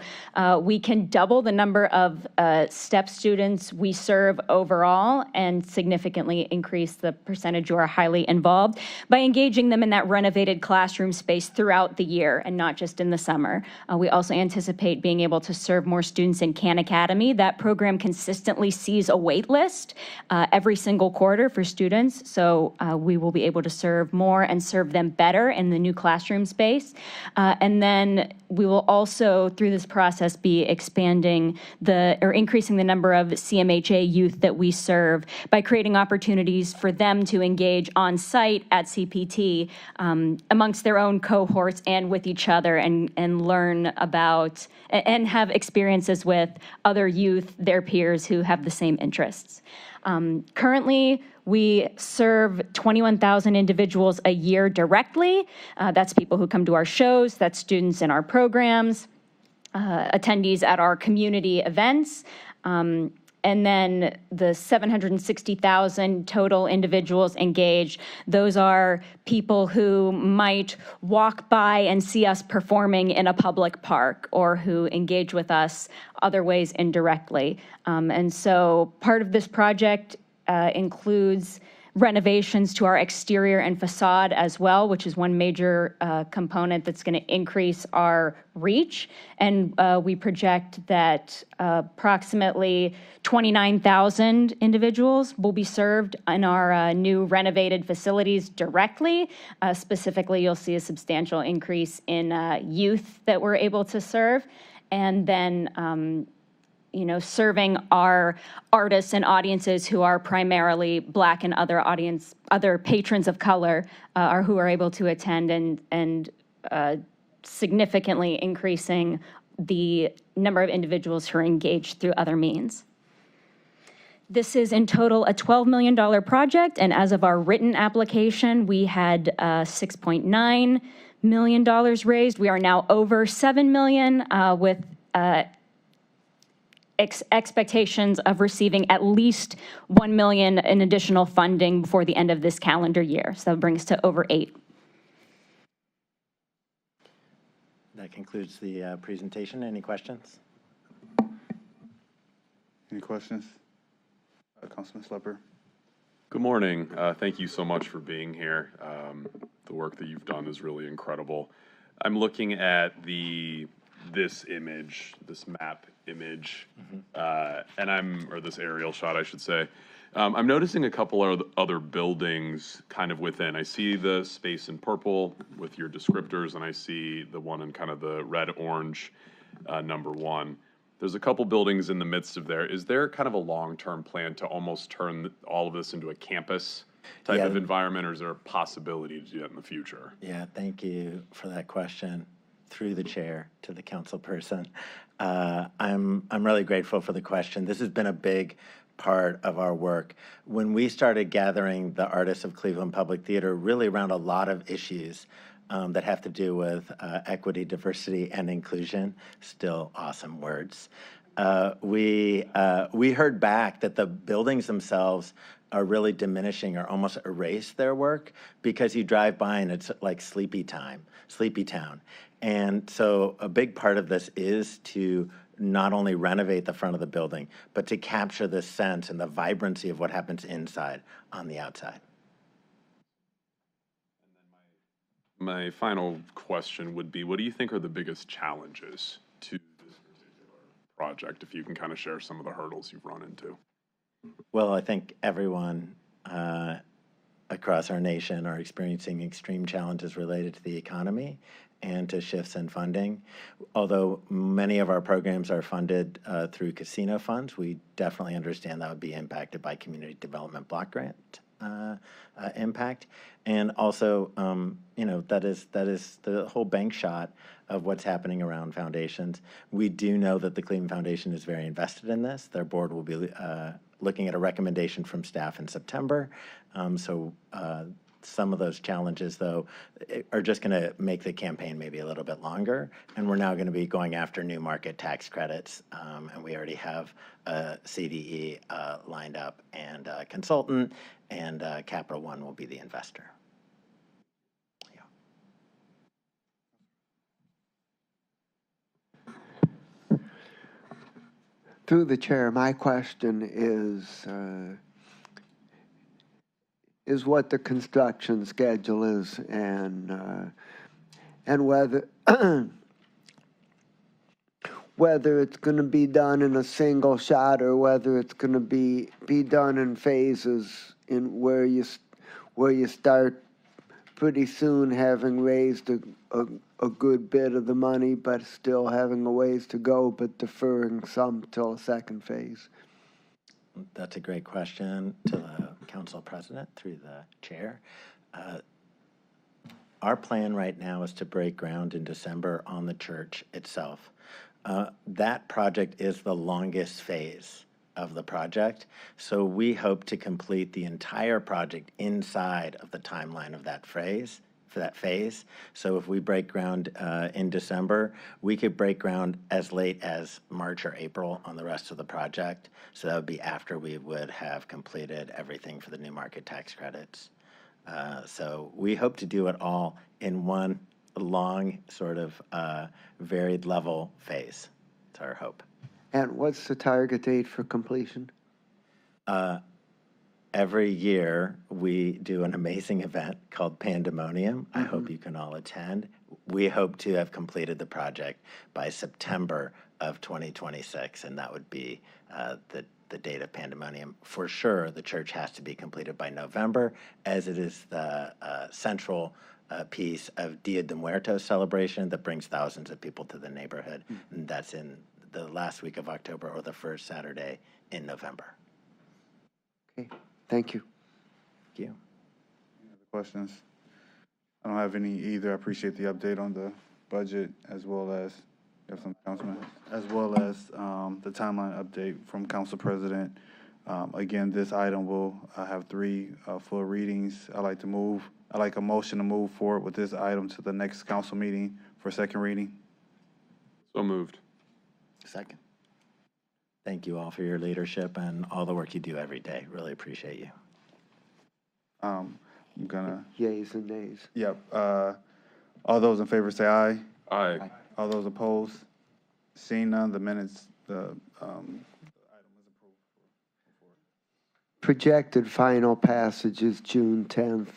we can double the number of STEP students we serve overall and significantly increase the percentage who are highly involved by engaging them in that renovated classroom space throughout the year and not just in the summer. We also anticipate being able to serve more students in Khan Academy. That program consistently sees a wait list every single quarter for students. So we will be able to serve more and serve them better in the new classroom space. And then we will also, through this process, be expanding increasing the number of CMHA youth that we serve by creating opportunities for them to engage on site at CPT amongst their own cohorts and with each other and learn about and have experiences with other youth, their peers who have the same interests. Currently, we serve 21,000 individuals a year directly. That's people who come to our shows, that's students in our programs, attendees at our community events. And then the 760,000 total individuals engaged, those are people who might walk by and see us performing in a public park or who engage with us other ways indirectly. And so part of this project includes renovations to our exterior and facade as well, which is one major component that's going to increase our reach. And we project that approximately 29,000 individuals will be served in our new renovated facilities directly. Specifically, you'll see a substantial increase in youth that we're able to serve. And then serving our artists and audiences who are primarily Black and other patrons of color who are able to attend and significantly increasing the number of individuals who are engaged through other means. This is in total a $12 million project, and as of our written application, we had $6.9 million raised. We are now over $7 million with expectations of receiving at least $1 million in additional funding before the end of this calendar year. So that brings us to over $8 million. That concludes the presentation. Any questions? Any questions? Councilman Slepper. Good morning. Thank you so much for being here. The work that you've done is really incredible. I'm looking at this image, this map image, or this aerial shot, I should say. I'm noticing a couple of other buildings kind of within. I see the space in purple with your descriptors, and I see the one in kind of the red-orange number 1. There's a couple buildings in the midst of there. Is there kind of a long-term plan to almost turn all of this into a campus type of environment, or is there a possibility to do that in the future? Yeah, thank you for that question. Through the chair to the council person. I'm really grateful for the question. This has been a big part of our work. When we started gathering the artists of Cleveland Public Theater, really around a lot of issues that have to do with equity, diversity, and inclusion, still awesome words. We heard back that the buildings themselves are really diminishing or almost erase their work because you drive by and it's like sleepy town. And so a big part of this is to not only renovate the front of the building, but to capture the sense and the vibrancy of what happens inside on the outside. My final question would be, what do you think are the biggest challenges to this particular project, if you can kind of share some of the hurdles you've run into? Well, I think everyone across our nation are experiencing extreme challenges related to the economy and to shifts in funding. Although many of our programs are funded through casino funds, we definitely understand that would be impacted by community development block grant impact. And also, that is the whole bank shot of what's happening around foundations. We do know that the Cleveland Foundation is very invested in this. Their board will be looking at a recommendation from staff in September. Some of those challenges, though, are just going to make the campaign maybe a little bit longer. And we're now going to be going after new market tax credits. And we already have a CDE lined up and a consultant, and Capital One will be the investor. Yeah. Through the chair, my question is what the construction schedule is and whether whether it's going to be done in a single shot or whether it's going to be done in phases in where you start pretty soon having raised a good bit of the money, but still having a ways to go, but deferring some till a second phase. That's a great question to the council president through the chair. Our plan right now is to break ground in December on the church itself. That project is the longest phase of the project, so we hope to complete the entire project inside of the timeline of that phase. So if we break ground in December, we could break ground as late as March or April on the rest of the project. So that would be after we would have completed everything for the new market tax credits. So we hope to do it all in one long sort of varied level phase. It's our hope. And what's the target date for completion? Every year, we do an amazing event called Pandemonium. I hope you can all attend. We hope to have completed the project by September of 2026, and that would be the date of Pandemonium. For sure, the church has to be completed by November, as it is the central piece of Dia de Muertos celebration that brings thousands of people to the neighborhood. And that's in the last week of October or the first Saturday in November. Okay, thank you. Thank you. Any other questions? I don't have any either. I appreciate the update on the budget as well as, you have some councilman, as well as the timeline update from council president. Again, this item will have 3 full readings. I'd like a motion to move forward with this item to the next council meeting for second reading. So moved. Second. Thank you all for your leadership and all the work you do every day. Really appreciate you. I'm gonna, Yeas and nays. yep. All those in favor say aye. Aye. All those opposed? Seeing none, the minutes, the item is approved. Projected final passage is June 10th.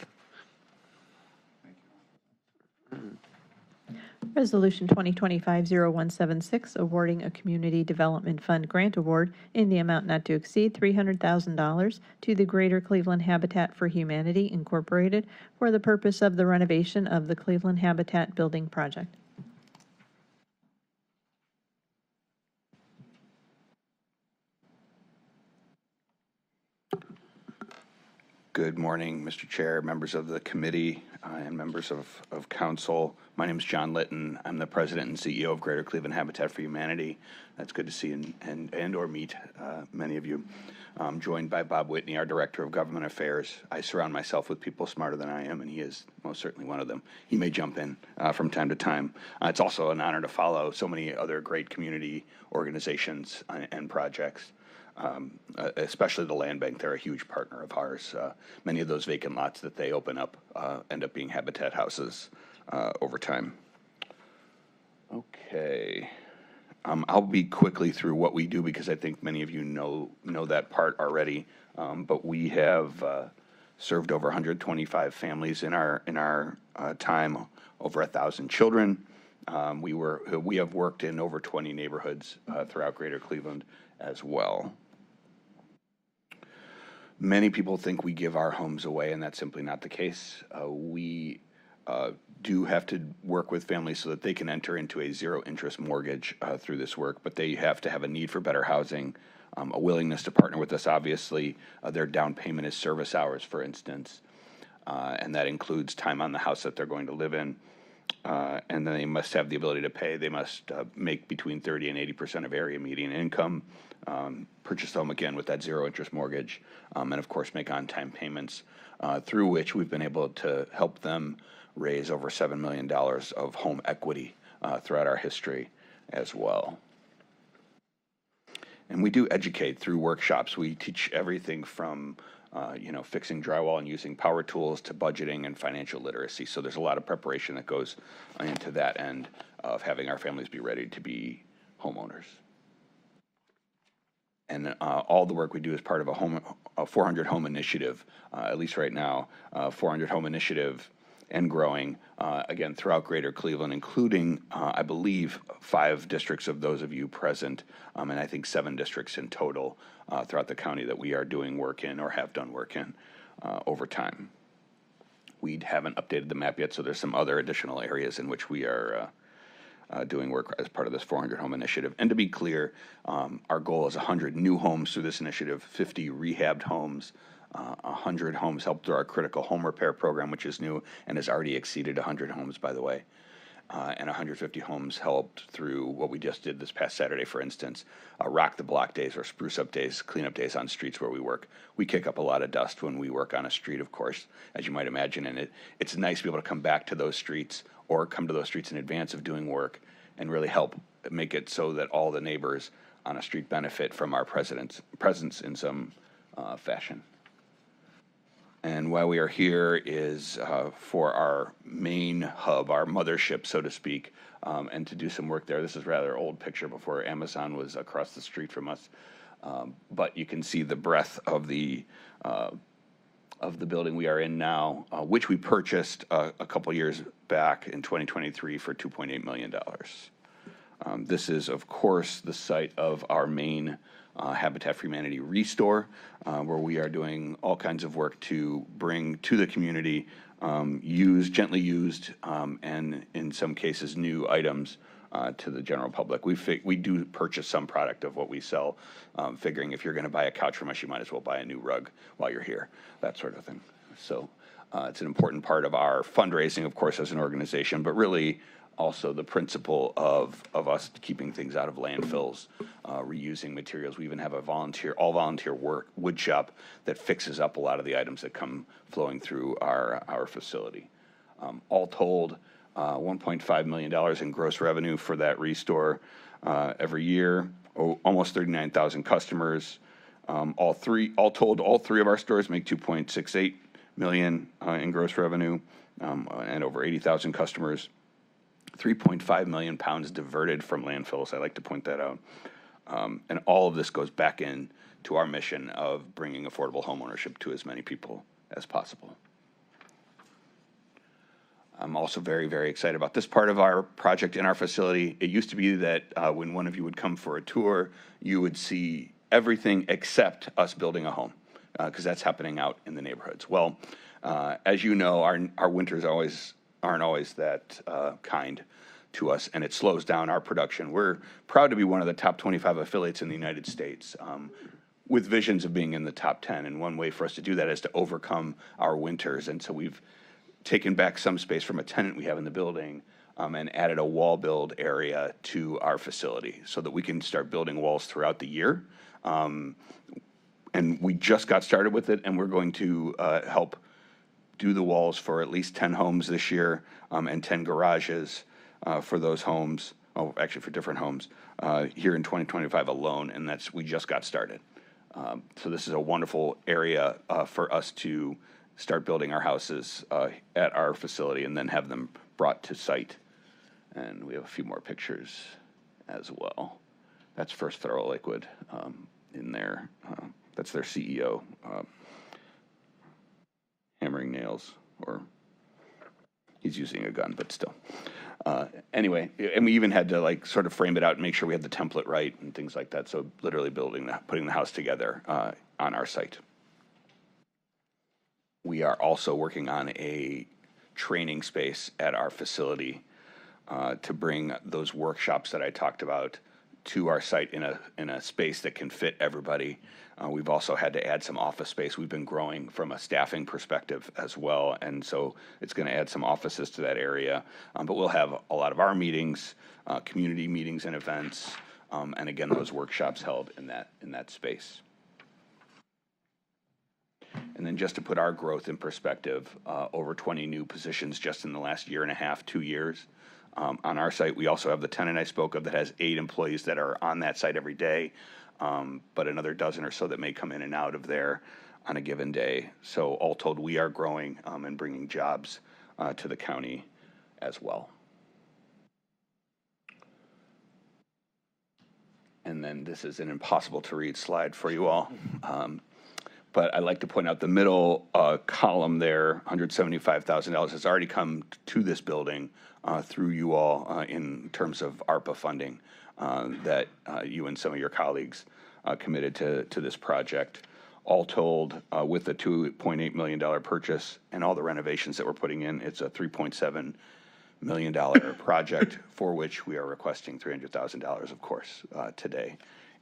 Resolution 2025-0176, awarding a Community Development Fund grant award in the amount not to exceed $300,000 to the Greater Cleveland Habitat for Humanity, Incorporated, for the purpose of the renovation of the Cleveland Habitat Building Project. Good morning, Mr. Chair, members of the committee, and members of council. My name is John Litton. I'm the president and CEO of Greater Cleveland Habitat for Humanity. That's good to see and or meet many of you. I'm joined by Bob Whitney, our Director of Government Affairs. I surround myself with people smarter than I am, and he is most certainly one of them. He may jump in from time to time. It's also an honor to follow so many other great community organizations and projects. Especially the land bank. They're a huge partner of ours. Many of those vacant lots that they open up end up being habitat houses over time. Okay. I'll be quickly through what we do because I think many of you know that part already. But we have served over 125 families in our time, over 1,000 children. We have worked in over 20 neighborhoods throughout Greater Cleveland as well. Many people think we give our homes away, and that's simply not the case. We do have to work with families so that they can enter into a zero-interest mortgage through this work, but they have to have a need for better housing, a willingness to partner with us. Obviously, their down payment is service hours, for instance, and that includes time on the house that they're going to live in. And then they must have the ability to pay. They must make between 30 and 80% of area median income, purchase them again with that zero interest mortgage, and of course make on-time payments, through which we've been able to help them raise over $7 million of home equity throughout our history as well. And we do educate through workshops. We teach everything from fixing drywall and using power tools to budgeting and financial literacy. So there's a lot of preparation that goes into that end of having our families be ready to be homeowners. And all the work we do is part of a 400 home initiative, at least right now, 400 home initiative and growing, again, throughout greater Cleveland, including, I believe, 5 districts of those of you present, and I think 7 districts in total throughout the county that we are doing work in or have done work in over time. We haven't updated the map yet, so there's some other additional areas in which we are doing work as part of this 400 home initiative. And to be clear, our goal is 100 new homes through this initiative, 50 rehabbed homes, 100 homes helped through our critical home repair program, which is new and has already exceeded 100 homes, by the way. And 150 homes helped through what we just did this past Saturday, for instance, rock the block days or spruce up days, cleanup days on streets where we work. We kick up a lot of dust when we work on a street, of course, as you might imagine, and it's nice to be able to come back to those streets or come to those streets in advance of doing work and really help make it so that all the neighbors on a street benefit from our presence in some fashion. And why we are here is for our main hub, our mothership, so to speak, and to do some work there. This is a rather old picture before Amazon was across the street from us. But you can see the breadth of the building we are in now, which we purchased a couple years back in 2023 for $2.8 million. This is, of course, the site of our main Habitat for Humanity Restore, where we are doing all kinds of work to bring to the community gently used, and in some cases new items to the general public. We do purchase some product of what we sell, figuring if you're going to buy a couch from us, you might as well buy a new rug while you're here, that sort of thing. So it's an important part of our fundraising, of course, as an organization, but really also the principle of us keeping things out of landfills, reusing materials. We even have a all volunteer wood shop that fixes up a lot of the items that come flowing through our facility. All told, $1.5 million in gross revenue for that restore every year, almost 39,000 customers. All three of our stores make $2.68 million in gross revenue, and over 80,000 customers. 3.5 million pounds diverted from landfills. I like to point that out. And all of this goes back in to our mission of bringing affordable homeownership to as many people as possible. I'm also very, very excited about this part of our project in our facility. It used to be that when one of you would come for a tour, you would see everything except us building a home, because that's happening out in the neighborhoods. Well, as you know, our winters aren't always that kind to us, and it slows down our production. We're proud to be one of the top 25 affiliates in the United States, with visions of being in the top 10. And one way for us to do that is to overcome our winters. And so we've taken back some space from a tenant we have in the building, and added a wall build area to our facility so that we can start building walls throughout the year. And we just got started with it, and we're going to help do the walls for at least 10 homes this year, and 10 garages for those homes, actually for different homes, here in 2025 alone, and we just got started. So this is a wonderful area for us to start building our houses at our facility and then have them brought to site. And we have a few more pictures as well. That's First Federal Lakewood in there. That's their CEO. Hammering nails, or he's using a gun, but still. Anyway, and we even had to sort of frame it out and make sure we had the template right and things like that. So literally putting the house together on our site. We are also working on a training space at our facility to bring those workshops that I talked about to our site in a space that can fit everybody. We've also had to add some office space. We've been growing from a staffing perspective as well, and so it's going to add some offices to that area. But we'll have a lot of our meetings, community meetings and events, and again, those workshops held in that space. And then just to put our growth in perspective, over 20 new positions just in the last year and a half, 2 years. On our site, we also have the tenant I spoke of that has 8 employees that are on that site every day, but another dozen or so that may come in and out of there on a given day. So all told, we are growing and bringing jobs to the county as well. And and then this is an impossible to read slide for you all. But I'd like to point out the middle column there, $175,000 has already come to this building through you all in terms of ARPA funding that you and some of your colleagues committed to this project. All told, with the $2.8 million purchase and all the renovations that we're putting in, it's a $3.7 million project for which we are requesting $300,000, of course, today.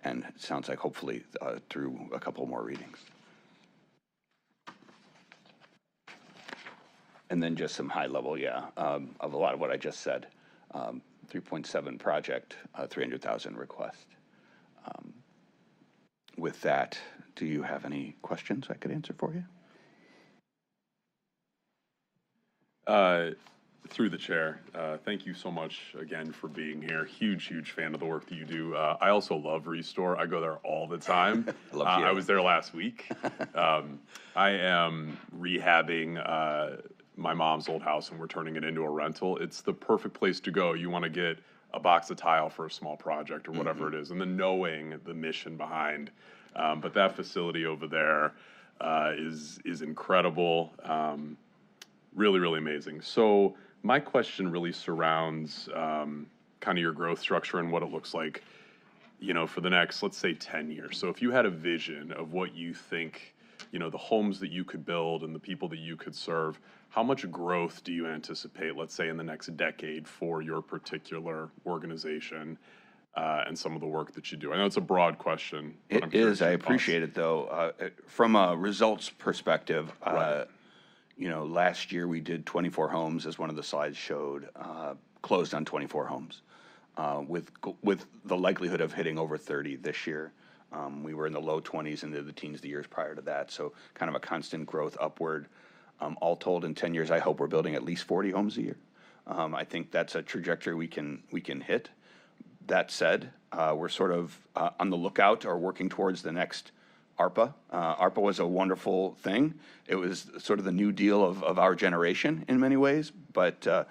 And it sounds like hopefully through a couple more readings. And then just some high level, of a lot of what I just said. 3.7 project, 300,000 request. With that, do you have any questions I could answer for you? Through the chair, thank you so much again for being here. Huge fan of the work that you do. I also love Restore. I go there all the time. I was there last week. I am rehabbing my mom's old house and we're turning it into a rental. It's the perfect place to go. You want to get a box of tile for a small project or whatever it is, and then knowing the mission behind. But that facility over there is incredible. Really amazing. So my question really surrounds kind of your growth structure and what it looks like, for the next, let's say 10 years. So if you had a vision of what you think, the homes that you could build and the people that you could serve, how much growth do you anticipate, let's say in the next decade, for your particular organization and some of the work that you do? I know it's a broad question. It is. I appreciate it, though. From a results perspective, last year we did 24 homes, as one of the slides showed, closed on 24 homes, with the likelihood of hitting over 30 this year. We were in the low 20s into the teens the years prior to that, so kind of a constant growth upward. All told, in 10 years, I hope we're building at least 40 homes a year. I think that's a trajectory we can hit. That said, we're sort of on the lookout or working towards the next ARPA. ARPA was a wonderful thing. It was sort of the new deal of our generation in many ways, but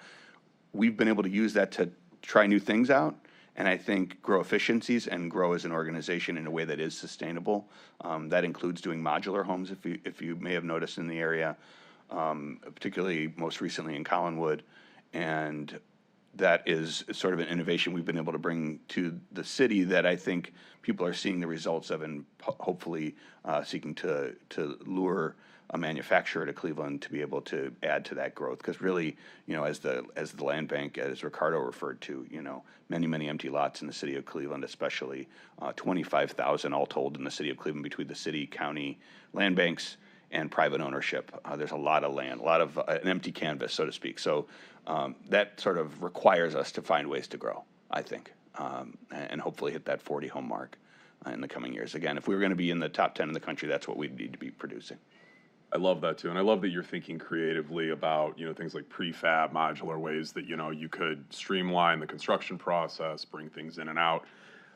we've been able to use that to try new things out, and I think grow efficiencies and grow as an organization in a way that is sustainable. That includes doing modular homes, if you may have noticed in the area, particularly most recently in Collinwood, and that is sort of an innovation we've been able to bring to the city that I think people are seeing the results of and hopefully seeking to lure a manufacturer to Cleveland to be able to add to that growth. Because really, as the land bank, as Ricardo referred to, many empty lots in the city of Cleveland, especially 25,000 all told in the city of Cleveland between the city, county, land banks, and private ownership. There's a lot of land, a lot of an empty canvas, so to speak. So that sort of requires us to find ways to grow, I think, and hopefully hit that 40 home mark in the coming years. Again, if we were going to be in the top 10 in the country, that's what we'd need to be producing. I love that too, and I love that you're thinking creatively about things like prefab, modular ways that you could streamline the construction process, bring things in and out.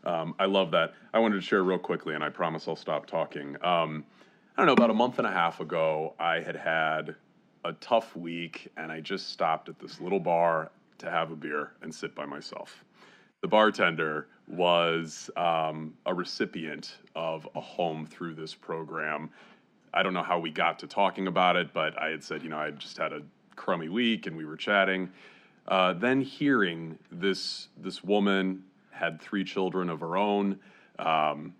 I love that. I wanted to share real quickly, and I promise I'll stop talking. I don't know, about a month and a half ago, I had a tough week, and I just stopped at this little bar to have a beer and sit by myself. The bartender was a recipient of a home through this program. I don't know how we got to talking about it, but I had said, I just had a crummy week, and we were chatting. Then hearing this woman had 3 children of her own, the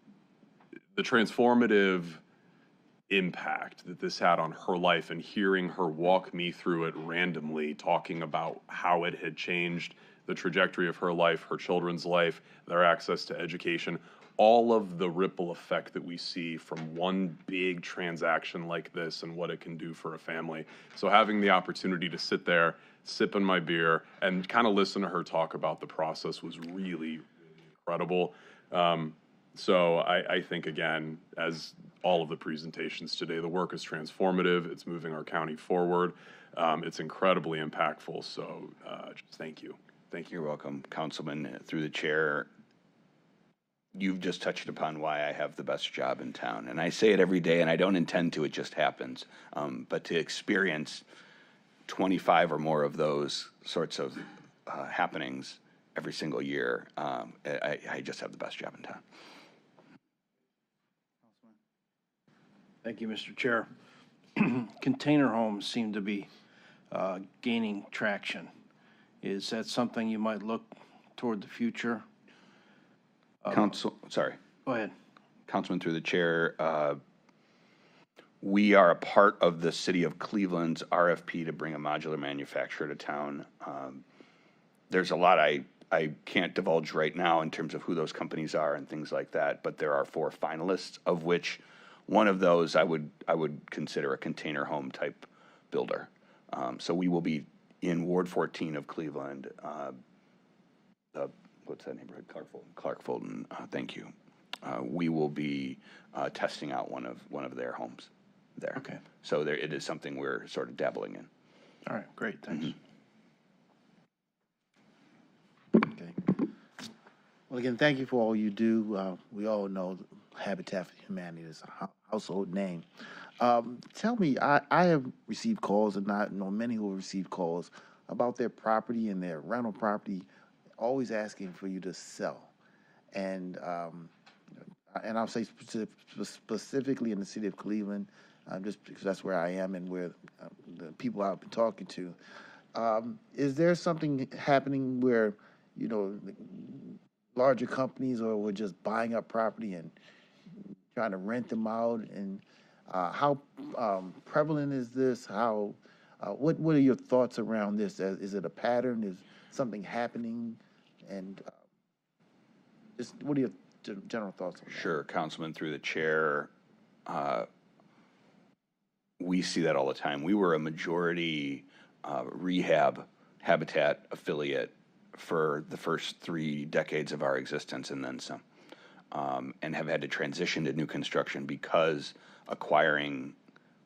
transformative impact that this had on her life, and hearing her walk me through it randomly, talking about how it had changed the trajectory of her life, her children's life, their access to education, all of the ripple effect that we see from one big transaction like this and what it can do for a family. So having the opportunity to sit there, sipping my beer, and kind of listen to her talk about the process was really incredible. So I think, again, as all of the presentations today, the work is transformative. It's moving our county forward. It's incredibly impactful. So just thank you. Thank you. You're welcome, Councilman. Through the chair, you've just touched upon why I have the best job in town. And I say it every day, and I don't intend to. It just happens. But to experience 25 or more of those sorts of happenings every single year. I just have the best job in town. Thank you, Mr. Chair. Container homes seem to be gaining traction. Is that something you might look toward the future? Sorry. Go ahead. Councilman, through the chair, we are a part of the City of Cleveland's RFP to bring a modular manufacturer to town. There's a lot I can't divulge right now in terms of who those companies are and things like that, but there are 4 finalists, of which one of those I would consider a container home type builder. So we will be in Ward 14 of Cleveland. What's that neighborhood? Clark Fulton. Thank you. We will be testing out one of their homes there. Okay. So it is something we're sort of dabbling in. All right, great, thanks. Okay. Well, again, thank you for all you do. We all know Habitat for Humanity is a household name. Tell me, I have received calls, and I know many who have received calls about their property and their rental property, always asking for you to sell. And I'll say specifically in the city of Cleveland, just because that's where I am and where the people I've been talking to. Is there something happening where, you know, larger companies or we're just buying up property and trying to rent them out? And how prevalent is this? What are your thoughts around this? Is it a pattern? Is something happening? And just what are your general thoughts on that? Sure, Councilman, through the chair, we see that all the time. We were a majority rehab Habitat affiliate for the first 3 decades of our existence and then some, and have had to transition to new construction because acquiring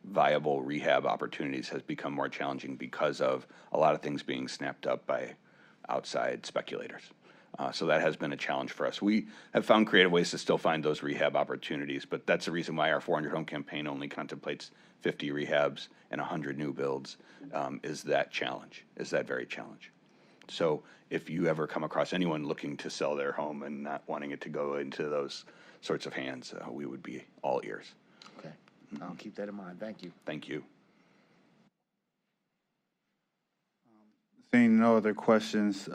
viable rehab opportunities has become more challenging because of a lot of things being snapped up by outside speculators. So that has been a challenge for us. We have found creative ways to still find those rehab opportunities, but that's the reason why our 400 home campaign only contemplates 50 rehabs and 100 new builds, is that very challenge. So if you ever come across anyone looking to sell their home and not wanting it to go into those sorts of hands, we would be all ears. Okay, I'll keep that in mind. Thank you. Thank you. Seeing no other questions,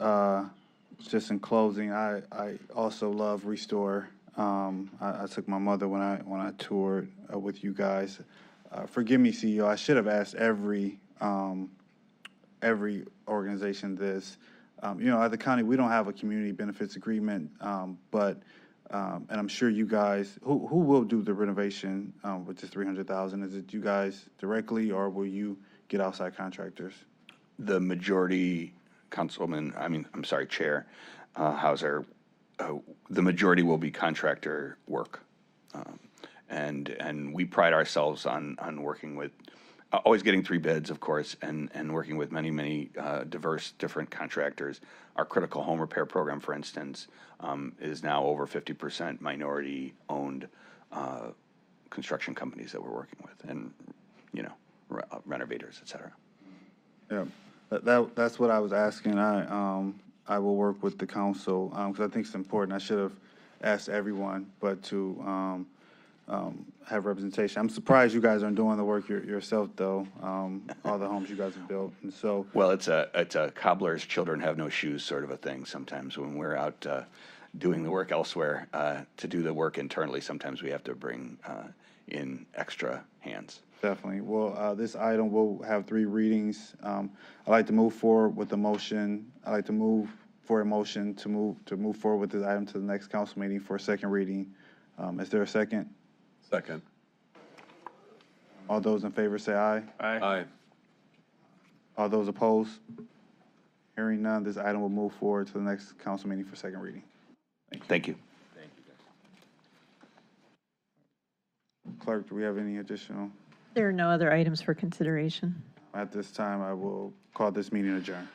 just in closing, I also love Restore. I took my mother when I toured with you guys. Forgive me, CEO. I should have asked every organization this. You know, at the county, we don't have a community benefits agreement, but and I'm sure you guys, who will do the renovation with this $300,000? Is it you guys directly, or will you get outside contractors? The majority, Chair Hauser, the majority will be contractor work. And we pride ourselves on working with, always getting 3 bids, of course, and working with many diverse different contractors. Our critical home repair program, for instance, is now over 50% minority-owned construction companies that we're working with, and, you know, renovators, et cetera. Yeah, that's what I was asking. I will work with the council because I think it's important. I should have asked everyone, but to have representation. I'm surprised you guys aren't doing the work yourself, though. All the homes you guys have built, and so. Well, it's a cobbler's children have no shoes sort of a thing. Sometimes when we're out doing the work elsewhere, to do the work internally, sometimes we have to bring in extra hands. Definitely. Well, this item will have 3 readings. I'd like to move forward with the motion. I'd like to move for a motion to move forward with this item to the next council meeting for a second reading. Is there a second? Second. All those in favor say aye. Aye. All those opposed? Hearing none, this item will move forward to the next council meeting for second reading. Thank you. Clerk, do we have any additional? There are no other items for consideration. At this time, I will call this meeting adjourned.